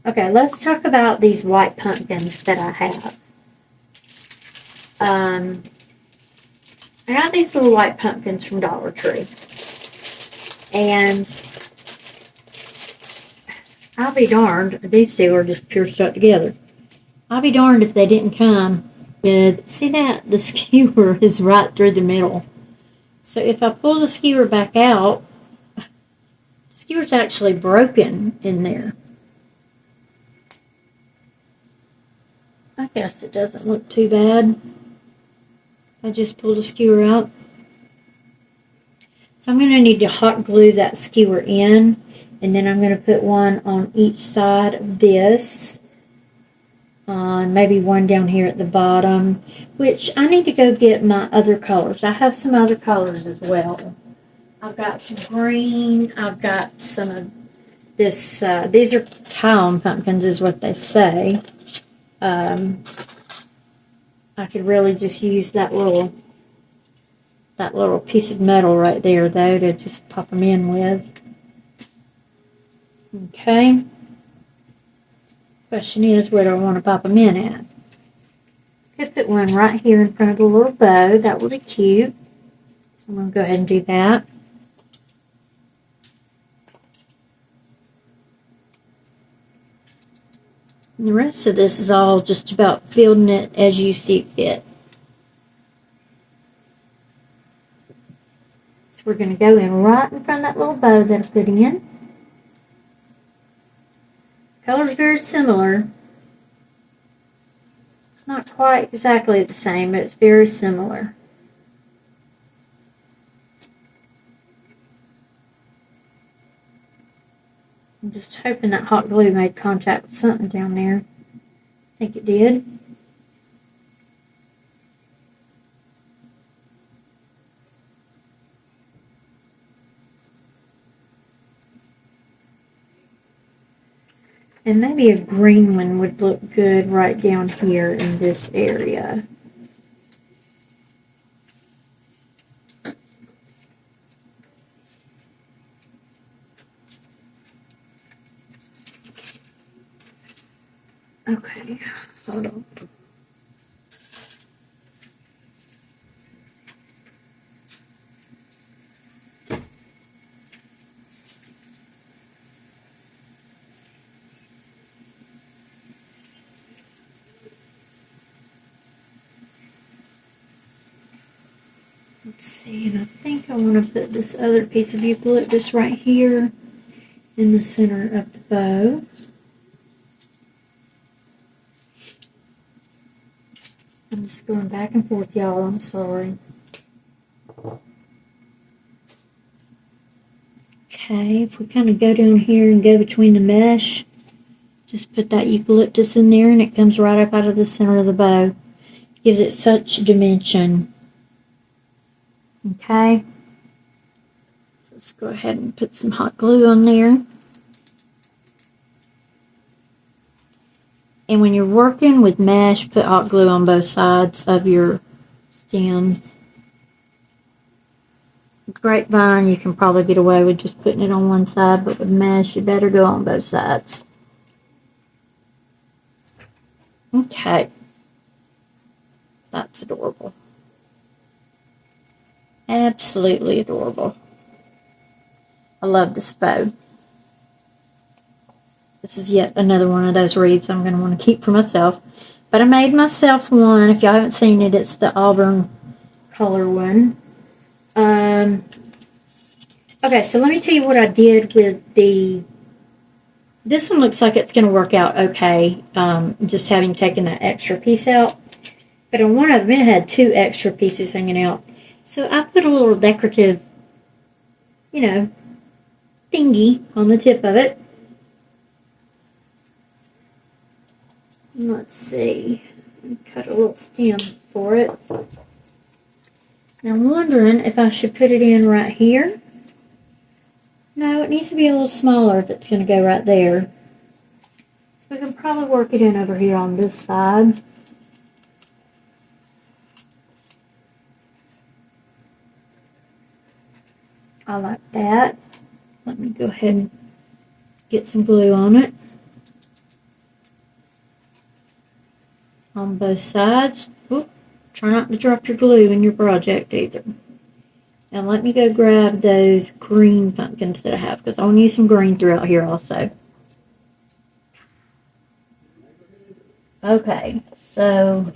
Okay, let's talk about these white pumpkins that I have. I got these little white pumpkins from Dollar Tree. And I'll be darned, these two are just pure stuck together. I'll be darned if they didn't come with, see that? The skewer is right through the middle. So if I pull the skewer back out, the skewer's actually broken in there. I guess it doesn't look too bad. I just pulled the skewer out. So I'm going to need to hot glue that skewer in, and then I'm going to put one on each side of this. Maybe one down here at the bottom, which I need to go get my other colors. I have some other colors as well. I've got some green. I've got some of this. These are tile pumpkins is what they say. I could really just use that little piece of metal right there, though, to just pop them in with. Okay. Question is, where do I want to pop them in at? Could put one right here in front of the little bow. That would be cute. So I'm going to go ahead and do that. And the rest of this is all just about building it as you see fit. So we're going to go in right in front of that little bow that I put in. Color's very similar. It's not quite exactly the same, but it's very similar. I'm just hoping that hot glue made contact with something down there. I think it did. And maybe a green one would look good right down here in this area. Okay, hold on. Let's see, and I think I want to put this other piece of eucalyptus right here in the center of the bow. I'm just going back and forth, y'all. I'm sorry. Okay, if we kind of go down here and go between the mesh, just put that eucalyptus in there and it comes right up out of the center of the bow. Gives it such dimension. Okay. So let's go ahead and put some hot glue on there. And when you're working with mesh, put hot glue on both sides of your stems. Grapevine, you can probably get away with just putting it on one side, but with mesh, you better go on both sides. Okay. That's adorable. Absolutely adorable. I love this bow. This is yet another one of those wreaths I'm going to want to keep for myself. But I made myself one. If y'all haven't seen it, it's the auburn color one. Okay, so let me tell you what I did with this one looks like it's going to work out okay, just having taken that extra piece out. But on one of them, it had 2 extra pieces hanging out. So I put a little decorative, thingy on the tip of it. Let's see. Cut a little stem for it. And I'm wondering if I should put it in right here. No, it needs to be a little smaller if it's going to go right there. So we can probably work it in over here on this side. I like that. Let me go ahead and get some glue on it. On both sides. Oop, try not to drop your glue in your project either. Now let me go grab those green pumpkins that I have, because I want to use some green throughout here also. Okay, so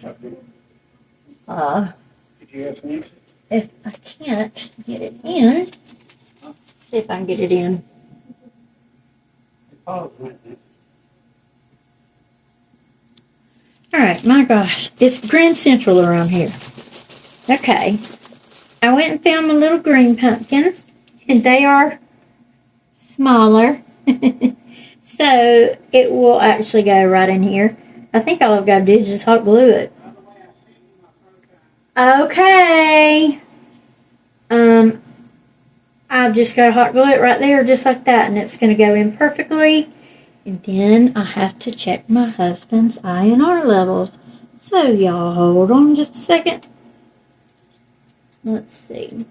if I can't get it in, see if I can get it in. Alright, my gosh, it's Grand Central around here. Okay, I went and found my little green pumpkins, and they are smaller. So it will actually go right in here. I think all I've got to do is just hot glue it. Okay. I've just got to hot glue it right there, just like that, and it's going to go in perfectly. And then I have to check my husband's INR levels. So y'all hold on just a second. Let's see.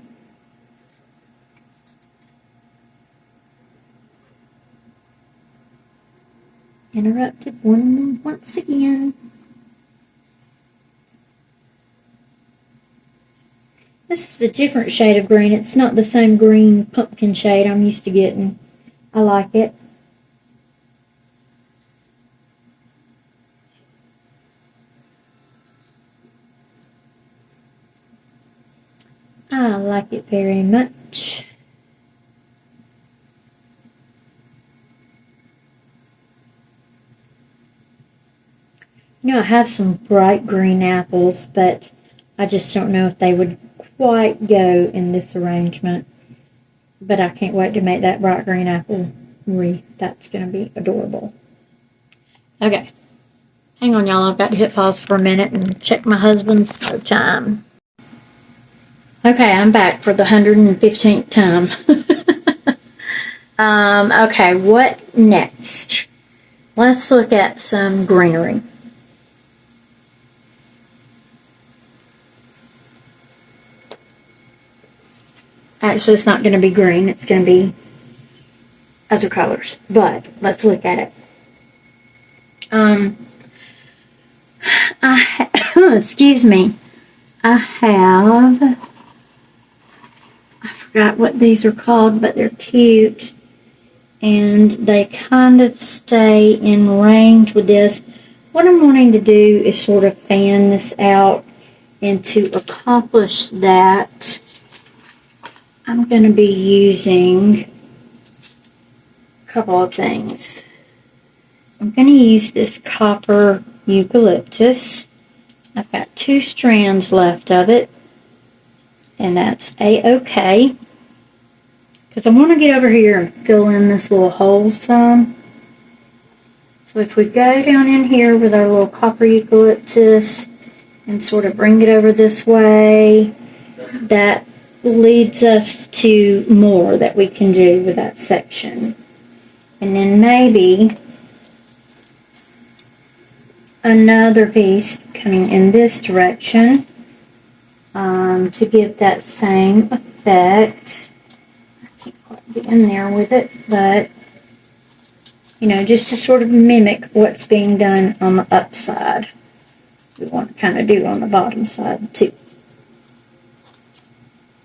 Interrupted once again. This is a different shade of green. It's not the same green pumpkin shade I'm used to getting. I like it. I like it very much. You know, I have some bright green apples, but I just don't know if they would quite go in this arrangement. But I can't wait to make that bright green apple wreath. That's going to be adorable. Okay. Hang on, y'all. I've got to hit pause for a minute and check my husband's time. Okay, I'm back for the 115th time. Okay, what next? Let's look at some greenery. Actually, it's not going to be green. It's going to be other colors. But let's look at it. Excuse me. I forgot what these are called, but they're cute. And they kind of stay in range with this. What I'm wanting to do is sort of fan this out. And to accomplish that, I'm going to be using a couple of things. I'm going to use this copper eucalyptus. I've got 2 strands left of it, and that's a-okay. Because I want to get over here and fill in this little hole some. So if we go down in here with our little copper eucalyptus and sort of bring it over this way, that leads us to more that we can do with that section. And then maybe another piece coming in this direction to give that same effect. I can't quite get in there with it, but you know, just to sort of mimic what's being done on the upside. We want to kind of do on the bottom side too.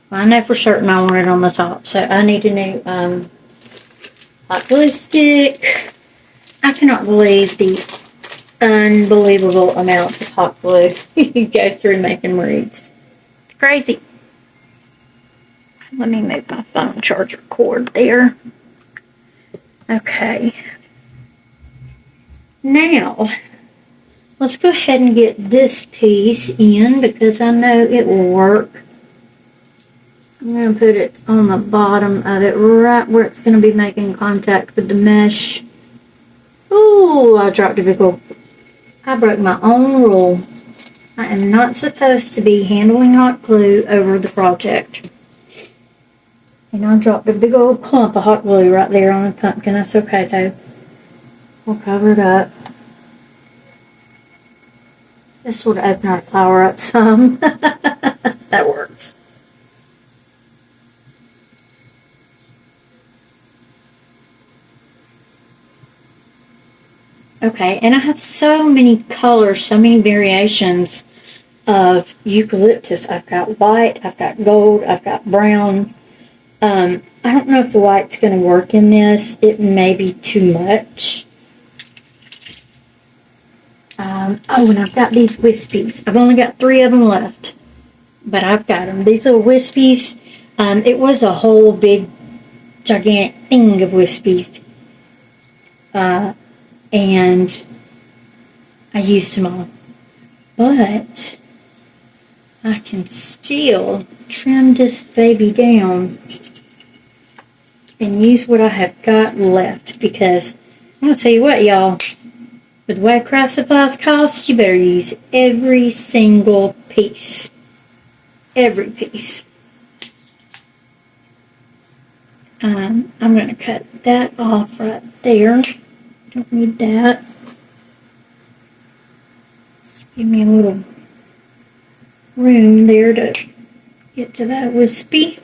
Well, I know for certain I want it on the top, so I need a new hot glue stick. I cannot believe the unbelievable amounts of hot glue you go through making wreaths. It's crazy. Let me move my phone charger cord there. Okay. Now, let's go ahead and get this piece in because I know it will work. I'm going to put it on the bottom of it, right where it's going to be making contact with the mesh. Ooh, I dropped a big old... I broke my own rule. I am not supposed to be handling hot glue over the project. And I dropped a big old clump of hot glue right there on the pumpkin. That's okay, though. We'll cover it up. Just sort of open our flower up some. That works. Okay, and I have so many colors, so many variations of eucalyptus. I've got white, I've got gold, I've got brown. I don't know if the white's going to work in this. It may be too much. Oh, and I've got these wispies. I've only got 3 of them left, but I've got them. These little wispies, it was a whole big, gigantic thing of wispies. And I used them all. But I can still trim this baby down and use what I have got left, because I'm going to tell you what, y'all, with the way craft supplies cost, you better use every single piece. Every piece. I'm going to cut that off right there. Don't need that. Just give me a little room there to get to that wispy.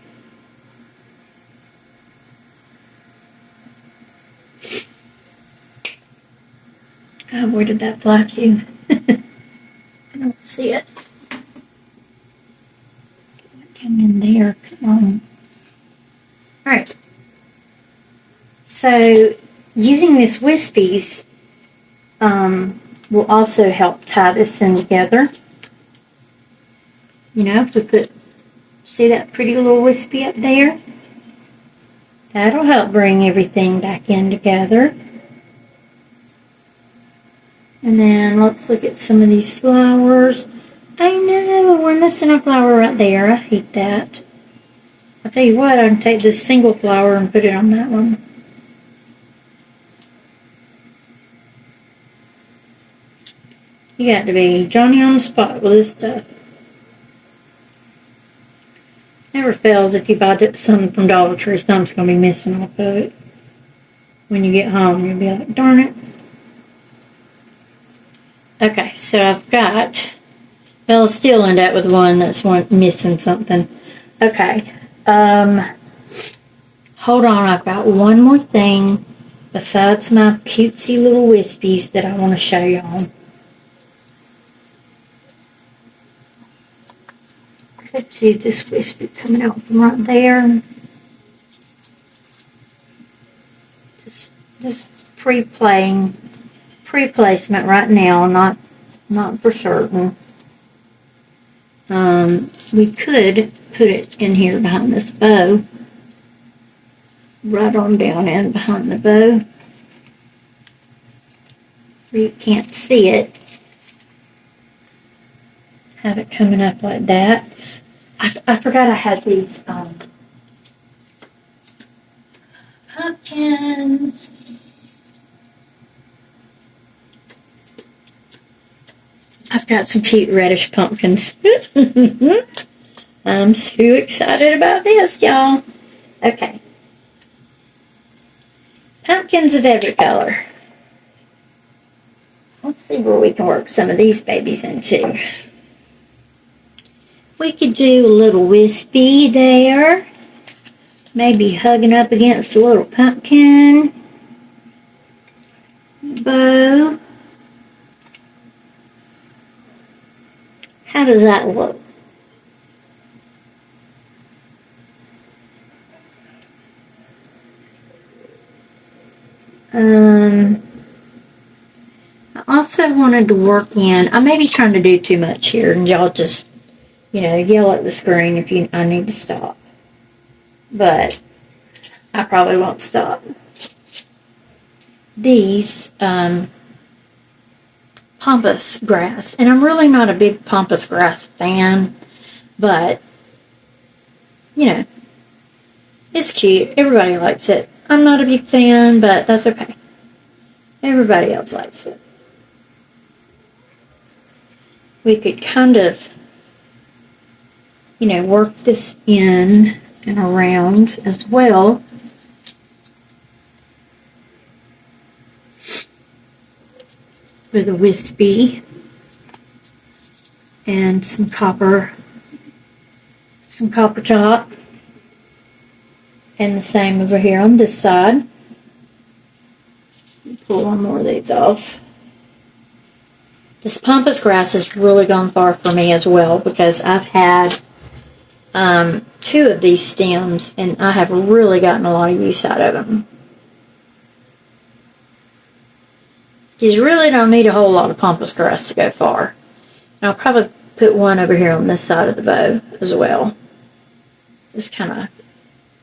Oh, where did that fly to? I don't see it. Come in there. Come on. Alright. So, using this wispies will also help tie this in together. You know, if we put, see that pretty little wispy up there? That'll help bring everything back in together. And then let's look at some of these flowers. I know, we're missing a flower right there. I hate that. I'll tell you what, I can take this single flower and put it on that one. You got to be Johnny on the spot with this stuff. Never fails if you buy something from Dollar Tree, something's going to be missing off of it. When you get home, you'll be like, darn it. Okay, so I've got, well, I'll still end up with one that's missing something. Okay, hold on, I've got one more thing besides my cutesy little wispies that I want to show y'all. Could see this wispy coming out from right there. Just pre-placement right now, not for certain. We could put it in here behind this bow. Right on down in behind the bow. Where you can't see it. Have it coming up like that. I forgot I had these pumpkins. I've got some cute reddish pumpkins. I'm so excited about this, y'all. Okay. Pumpkins of every color. Let's see where we can work some of these babies into. We could do a little wispy there. Maybe hugging up against a little pumpkin. Bow. How does that look? I also wanted to work in, I may be trying to do too much here, and y'all just, yell at the screen if I need to stop. But I probably won't stop. These pampas grass, and I'm really not a big pampas grass fan, but it's cute. Everybody likes it. I'm not a big fan, but that's okay. Everybody else likes it. We could kind of, work this in and around as well. With a wispy and some copper top. And the same over here on this side. Pull one more of these off. This pampas grass has really gone far for me as well, because I've had 2 of these stems and I have really gotten a lot of use out of them. You really don't need a whole lot of pampas grass to go far. And I'll probably put one over here on this side of the bow as well. Just kind of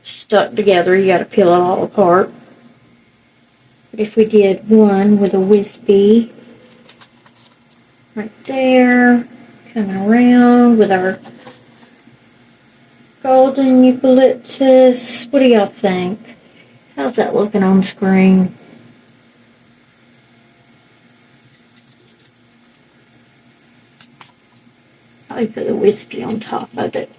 stuck together. You got to peel it all apart. But if we did one with a wispy right there, coming around with our golden eucalyptus. What do y'all think? How's that looking on screen? Probably put the wispy on top of it.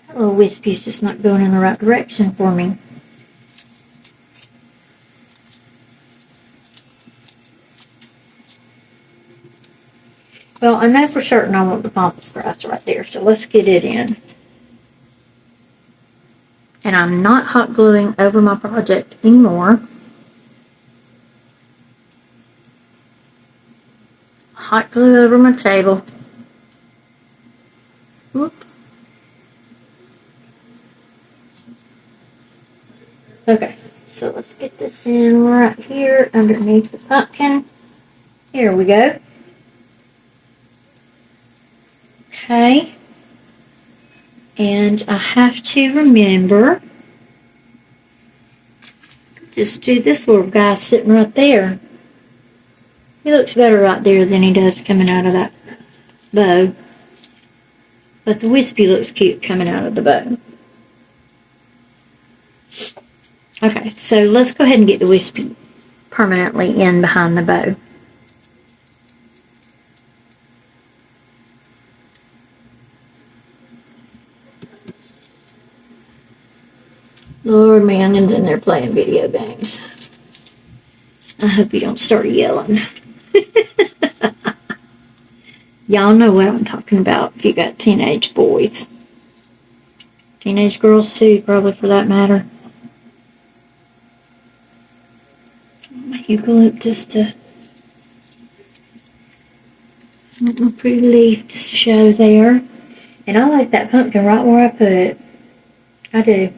That little wispy's just not going in the right direction for me. Well, I know for certain I want the pampas grass right there, so let's get it in. And I'm not hot gluing over my project anymore. Hot glue over my table. Whoop. Okay, so let's get this in right here underneath the pumpkin. Here we go. Okay. And I have to remember, just do this little guy sitting right there. He looks better right there than he does coming out of that bow. But the wispy looks cute coming out of the bow. Okay, so let's go ahead and get the wispy permanently in behind the bow. Lord, my youngin's in there playing video games. I hope you don't start yelling. Y'all know what I'm talking about if you got teenage boys. Teenage girls too, probably, for that matter. My eucalyptus to... my pretty leaf to show there. And I like that pumpkin right where I put it. I do.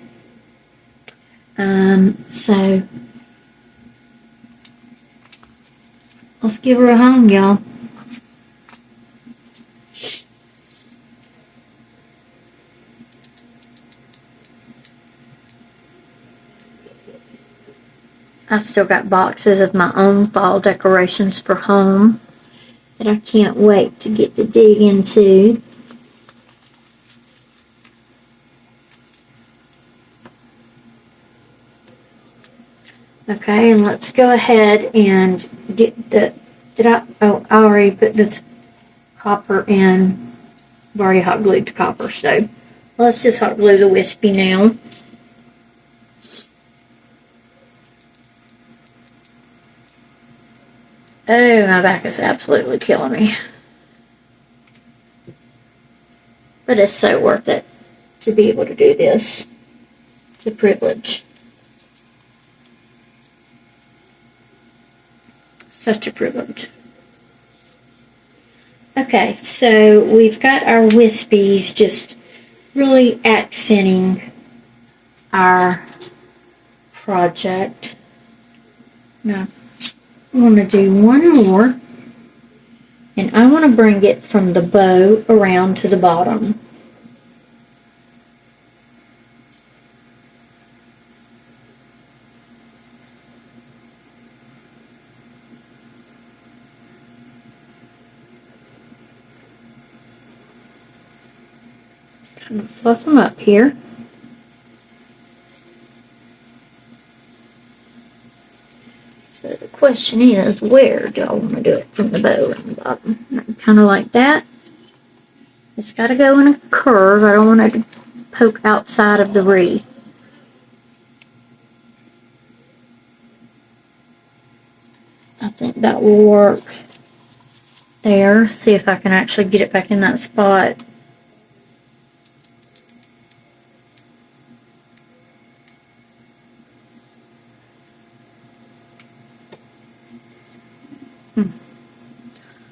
So let's give her a home, y'all. I've still got boxes of my own fall decorations for home that I can't wait to get to dig into. Okay, and let's go ahead and get the, I already put this copper in. I've already hot glued the copper, so let's just hot glue the wispy now. Oh, my back is absolutely killing me. But it's so worth it to be able to do this. It's a privilege. Such a privilege. Okay, so we've got our wispies just really accenting our project. Now, I'm going to do one more, and I want to bring it from the bow around to the bottom. Just kind of fluff them up here. So the question is, where do I want to do it from the bow and the bottom? Kind of like that. It's got to go in a curve. I don't want it to poke outside of the wreath. I think that will work there. See if I can actually get it back in that spot.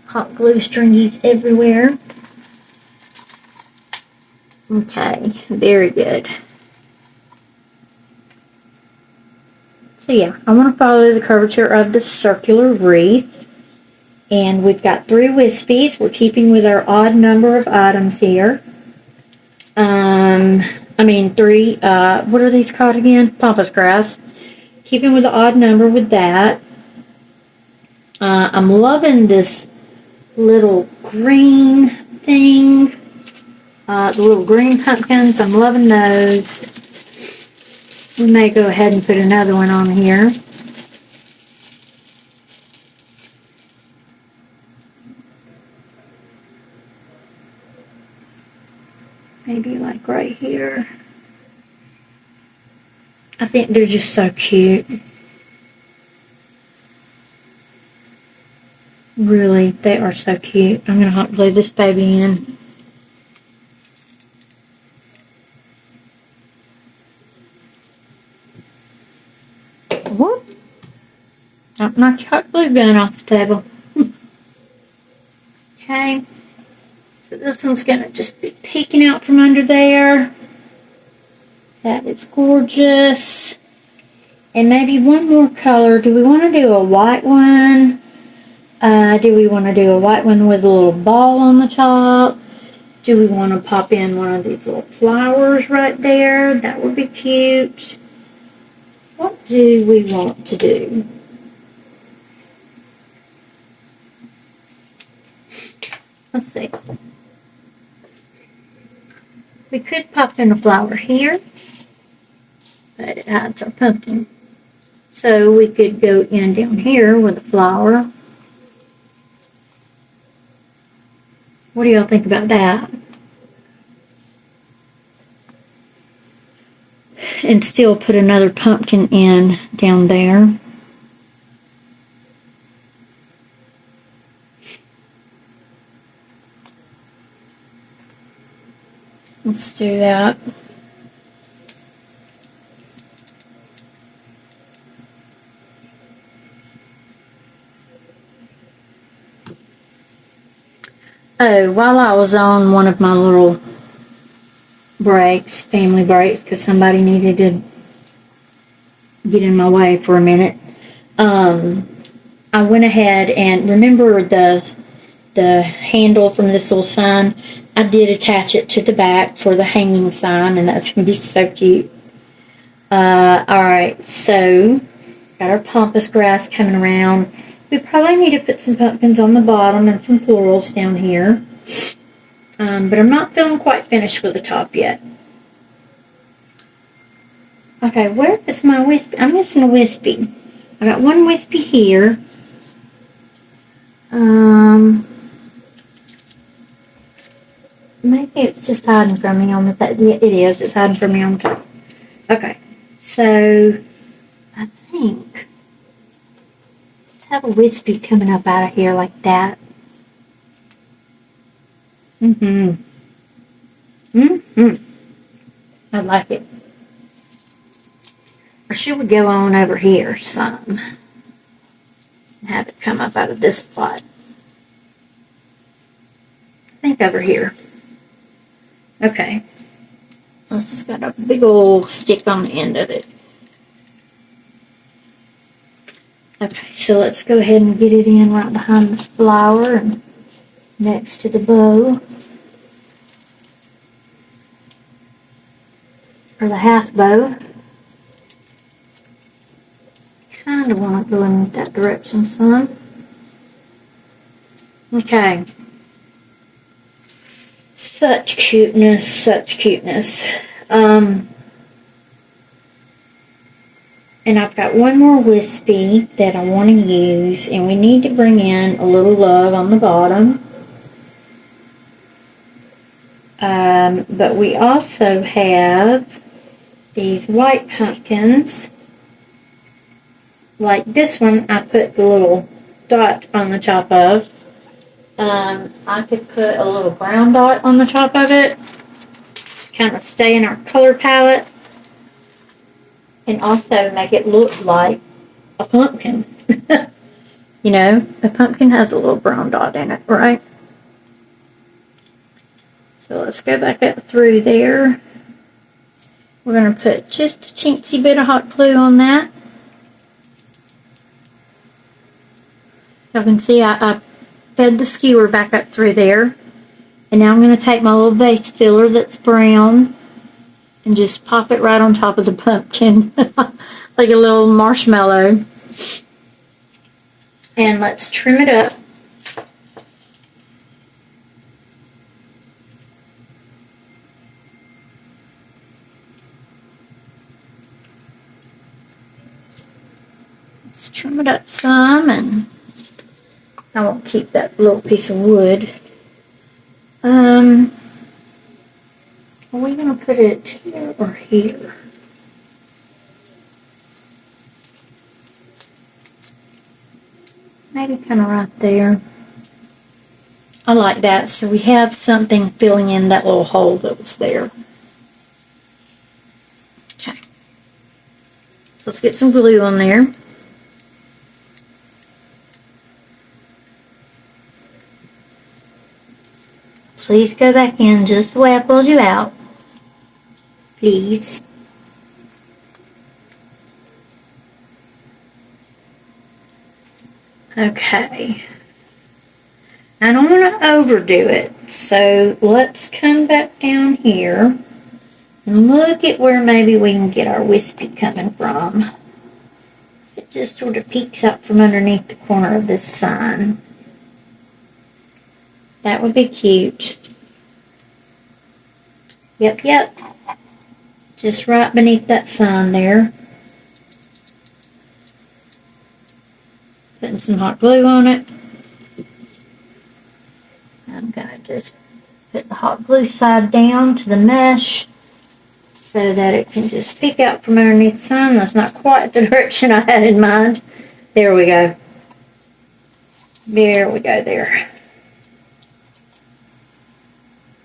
Hot glue stringies everywhere. Okay, very good. So yeah, I want to follow the curvature of the circular wreath. And we've got 3 wispies. We're keeping with our odd number of items here. 3, what are these called again? Pampas grass. Keeping with the odd number with that. I'm loving this little green thing. The little green pumpkins, I'm loving those. We may go ahead and put another one on here. Maybe like right here. I think they're just so cute. Really, they are so cute. I'm going to hot glue this baby in. Whoop. Don't knock your hot glue gun off the table. Okay. So this one's going to just be peeking out from under there. That is gorgeous. And maybe one more color. Do we want to do a white one? Do we want to do a white one with a little ball on the top? Do we want to pop in one of these little flowers right there? That would be cute. What do we want to do? Let's see. We could pop in a flower here, but it hides our pumpkin. So we could go in down here with a flower. What do y'all think about that? And still put another pumpkin in down there. Let's do that. Oh, while I was on one of my little breaks, family breaks, because somebody needed to get in my way for a minute, I went ahead and remember the handle from this little sign. I did attach it to the back for the hanging sign, and that's going to be so cute. Alright, so got our pampas grass coming around. We probably need to put some pumpkins on the bottom and some florals down here. But I'm not feeling quite finished with the top yet. Okay, where is my wispy? I'm missing a wispy. I got one wispy here. Maybe it's just hiding from me on the top. Yeah, it is. It's hiding from me on the top. Okay, so I think let's have a wispy coming up out of here like that. I like it. Or should we go on over here some and have it come up out of this spot? I think over here. Okay. This has got a big old stick on the end of it. Okay, so let's go ahead and get it in right behind this flower and next to the bow. Or the half bow. Kind of want to go in that direction some. Okay. Such cuteness, such cuteness. And I've got one more wispy that I want to use, and we need to bring in a little love on the bottom. But we also have these white pumpkins. Like this one, I put the little dot on the top of. I could put a little brown dot on the top of it to kind of stay in our color palette and also make it look like a pumpkin. You know, a pumpkin has a little brown dot in it, right? So let's go back up through there. We're going to put just a teensy bit of hot glue on that. Y'all can see I fed the skewer back up through there. And now I'm going to take my little vase filler that's brown and just pop it right on top of the pumpkin like a little marshmallow. And let's trim it up. Let's trim it up some, and I won't keep that little piece of wood. Are we going to put it here or here? Maybe kind of right there. I like that. So we have something filling in that little hole that was there. Okay. So let's get some glue on there. Please go back in just the way I pulled you out. Please. Okay. I don't want to overdo it, so let's come back down here and look at where maybe we can get our wispy coming from. It just sort of peeks out from underneath the corner of this sign. That would be cute. Yep. Just right beneath that sign there. Putting some hot glue on it. I'm going to just put the hot glue side down to the mesh so that it can just peek out from underneath the sign. That's not quite the direction I had in mind. There we go. There we go there.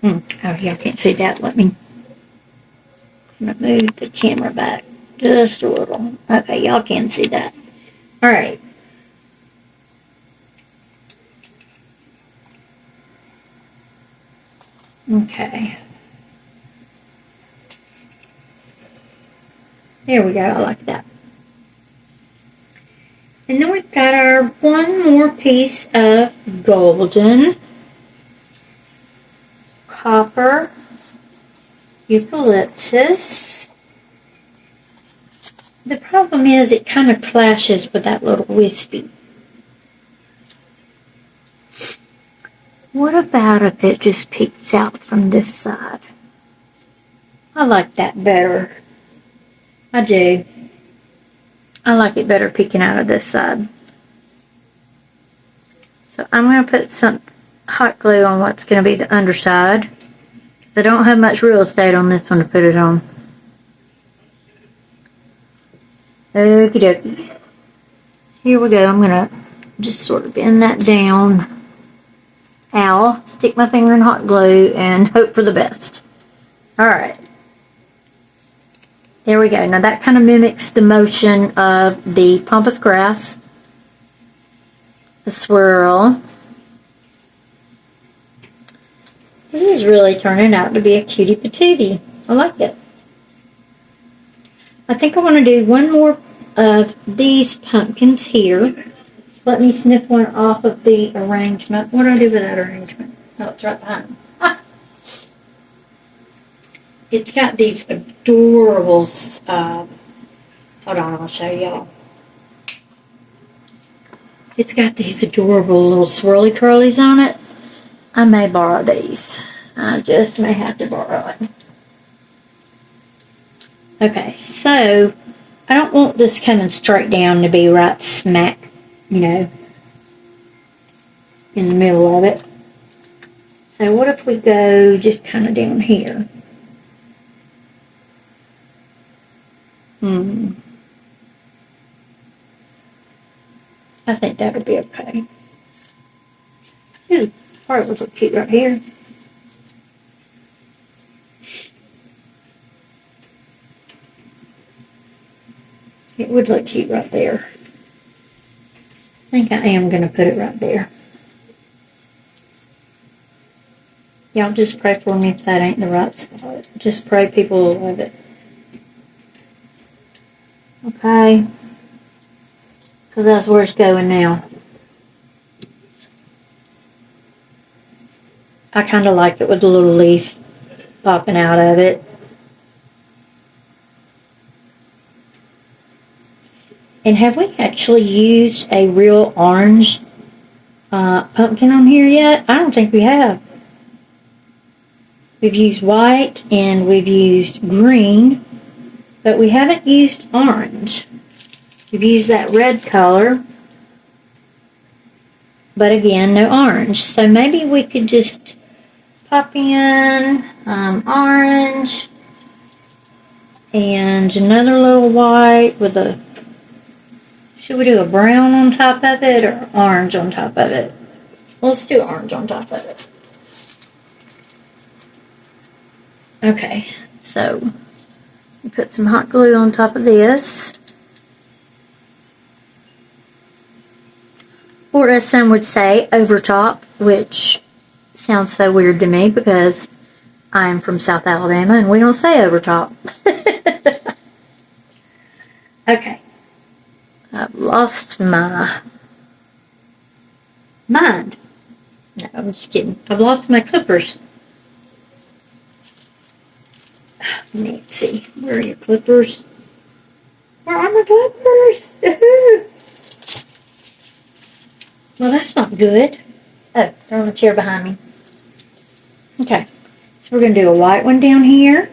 Oh, y'all can't see that. Let me move the camera back just a little. Okay, y'all can see that. All right. Okay. There we go. I like that. And then we've got our one more piece of golden copper eucalyptus. The problem is it kind of clashes with that little wispy. What about if it just peeks out from this side? I like that better. I do. I like it better peeking out of this side. So I'm going to put some hot glue on what's going to be the underside, because I don't have much real estate on this one to put it on. Okie dokie. Here we go. I'm going to just sort of bend that down. Ow. Stick my finger in hot glue and hope for the best. Alright. There we go. Now that kind of mimics the motion of the pampas grass, the swirl. This is really turning out to be a cutie patootie. I like it. I think I want to do one more of these pumpkins here. Let me snip one off of the arrangement. What do I do with that arrangement? Oh, it's right behind me. Ah. It's got these adorable, hold on, I'll show y'all. It's got these adorable little swirly curlies on it. I may borrow these. I just may have to borrow it. Okay, so I don't want this coming straight down to be right smack, you know, in the middle of it. So what if we go just kind of down here? I think that'll be okay. Ooh, part would look cute right here. It would look cute right there. I think I am going to put it right there. Y'all just pray for me if that ain't the right spot. Just pray people will love it. Okay. Because that's where it's going now. I kind of like it with the little leaf popping out of it. And have we actually used a real orange pumpkin on here yet? I don't think we have. We've used white and we've used green, but we haven't used orange. We've used that red color, but again, no orange. So maybe we could just pop in orange and another little white with a, should we do a brown on top of it or orange on top of it? Let's do orange on top of it. Okay, so put some hot glue on top of this. Or as some would say, over top, which sounds so weird to me because I'm from South Alabama and we don't say over top. Okay. I've lost my mind. No, I'm just kidding. I've lost my clippers. Nancy, where are your clippers? Where are my clippers? Well, that's not good. Oh, they're on the chair behind me. Okay, so we're going to do a white one down here.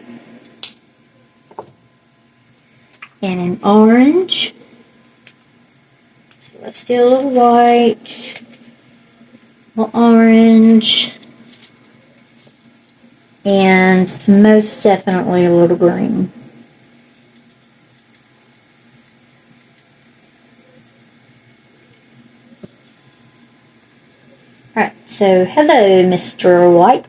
And an orange. So let's do a little white, a little orange, and most definitely a little green. Alright, so hello, Mr. White.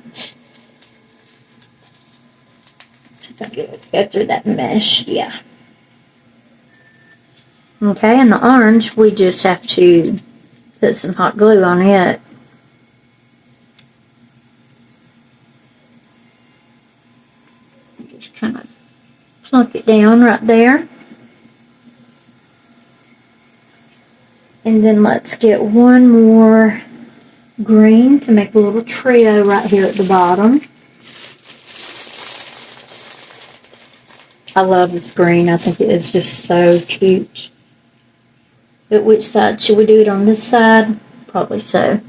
If I could go through that mesh, yeah. Okay, and the orange, we just have to put some hot glue on it. Just kind of plunk it down right there. And then let's get one more green to make a little trio right here at the bottom. I love this green. I think it is just so cute. But which side? Should we do it on this side? Probably so.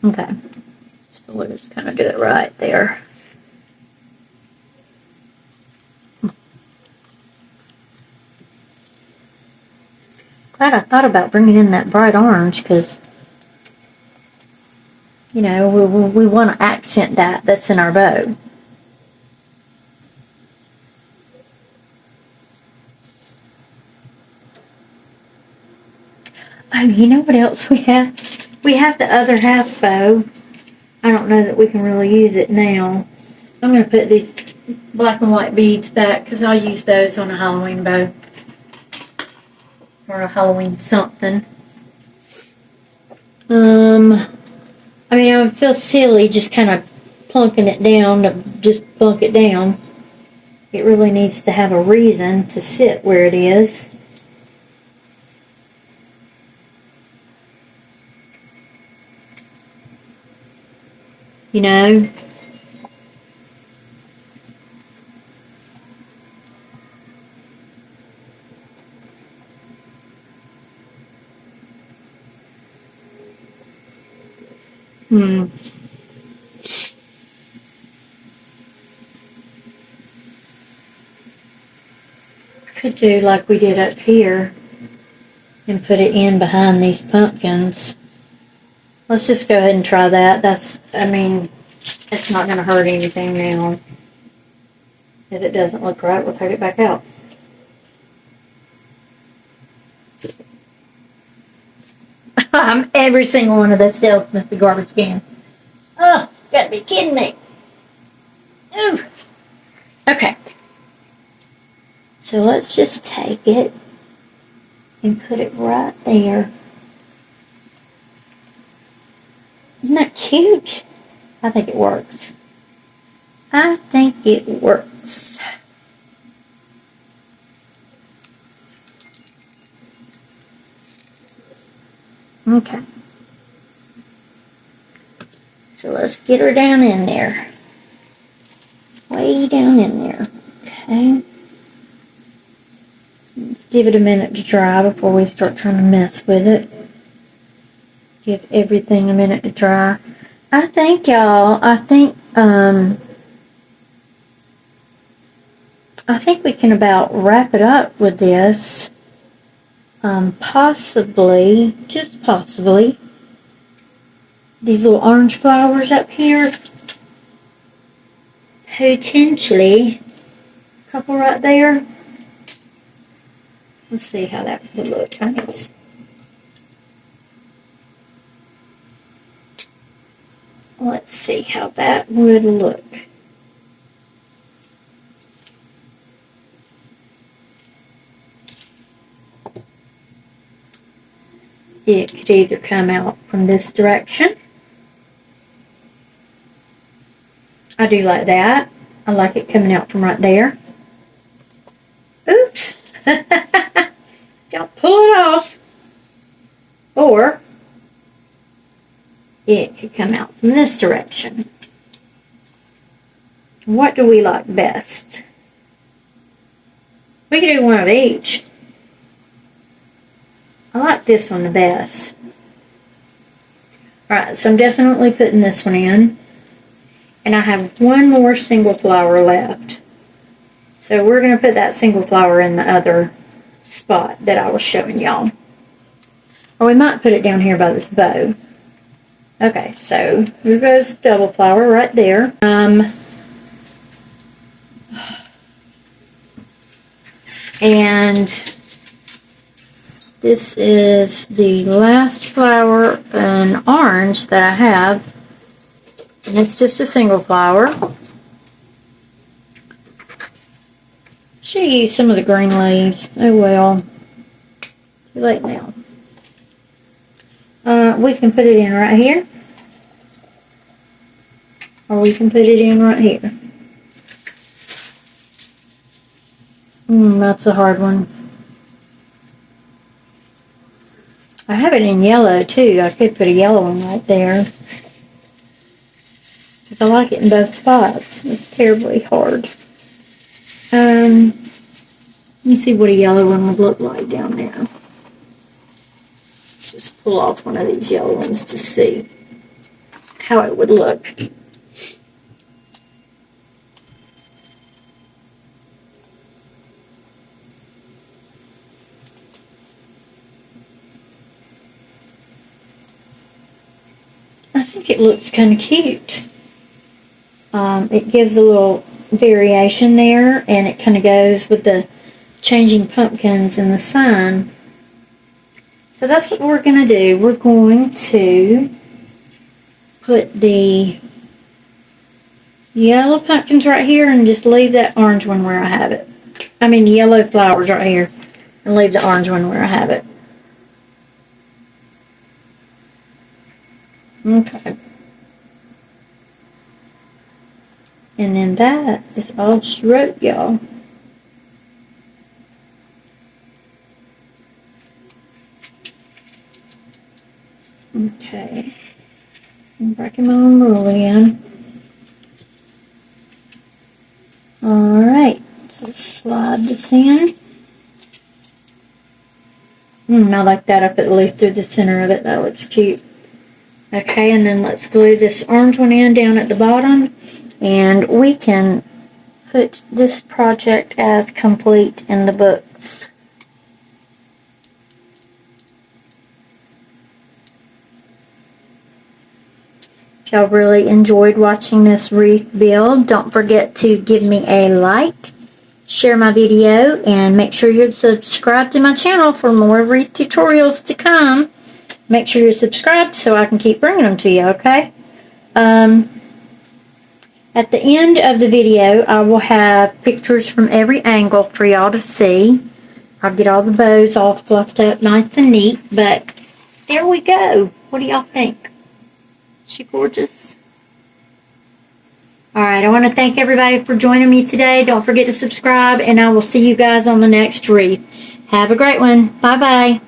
Okay. So we'll just kind of do it right there. Glad I thought about bringing in that bright orange because, you know, we want to accent that's in our bow. Oh, you know what else we have? We have the other half bow. I don't know that we can really use it now. I'm going to put these black and white beads back because I'll use those on a Halloween bow. Or a Halloween something. I mean, I would feel silly just kind of plunking it down to just plunk it down. It really needs to have a reason to sit where it is. You know? Could do like we did up here and put it in behind these pumpkins. Let's just go ahead and try that. It's not going to hurt anything now. If it doesn't look right, we'll take it back out. Every single one of those shelves must be garbage can. Oh, you gotta be kidding me. Ooh. Okay. So let's just take it and put it right there. Isn't that cute? I think it works. I think it works. Okay. So let's get her down in there. Way down in there. Okay. Let's give it a minute to dry before we start trying to mess with it. Give everything a minute to dry. I think, y'all, I think we can about wrap it up with this. Possibly, just possibly, these little orange flowers up here. Potentially, a couple right there. Let's see how that would look. Let's see how that would look. It could either come out from this direction. I do like that. I like it coming out from right there. Oops. Don't pull it off. Or it could come out from this direction. What do we like best? We could do one of each. I like this one the best. Alright, so I'm definitely putting this one in. And I have one more single flower left. So we're going to put that single flower in the other spot that I was showing y'all. Or we might put it down here by this bow. Okay, so here goes the double flower right there. And this is the last flower in orange that I have. And it's just a single flower. Should use some of the green leaves. Oh well. Too late now. We can put it in right here. Or we can put it in right here. That's a hard one. I have it in yellow too. I could put a yellow one right there. Because I like it in both spots. It's terribly hard. Let me see what a yellow one would look like down there. Let's just pull off one of these yellow ones to see how it would look. I think it looks kind of cute. It gives a little variation there, and it kind of goes with the changing pumpkins and the sign. So that's what we're going to do. We're going to put the yellow pumpkins right here and just leave that orange one where I have it. I mean the yellow flowers right here and leave the orange one where I have it. Okay. And then that is all she wrote, y'all. Okay. I'm breaking my own rule again. Alright, so slide this in. I like that up at least through the center of it. That looks cute. Okay, and then let's glue this orange one in down at the bottom. And we can put this project as complete in the books. If y'all really enjoyed watching this wreath build, don't forget to give me a like, share my video, and make sure you're subscribed to my channel for more wreath tutorials to come. Make sure you're subscribed so I can keep bringing them to you, okay? At the end of the video, I will have pictures from every angle for y'all to see. I'll get all the bows all fluffed up nice and neat, but there we go. What do y'all think? Is she gorgeous? Alright, I want to thank everybody for joining me today. Don't forget to subscribe, and I will see you guys on the next wreath. Have a great one. Bye-bye.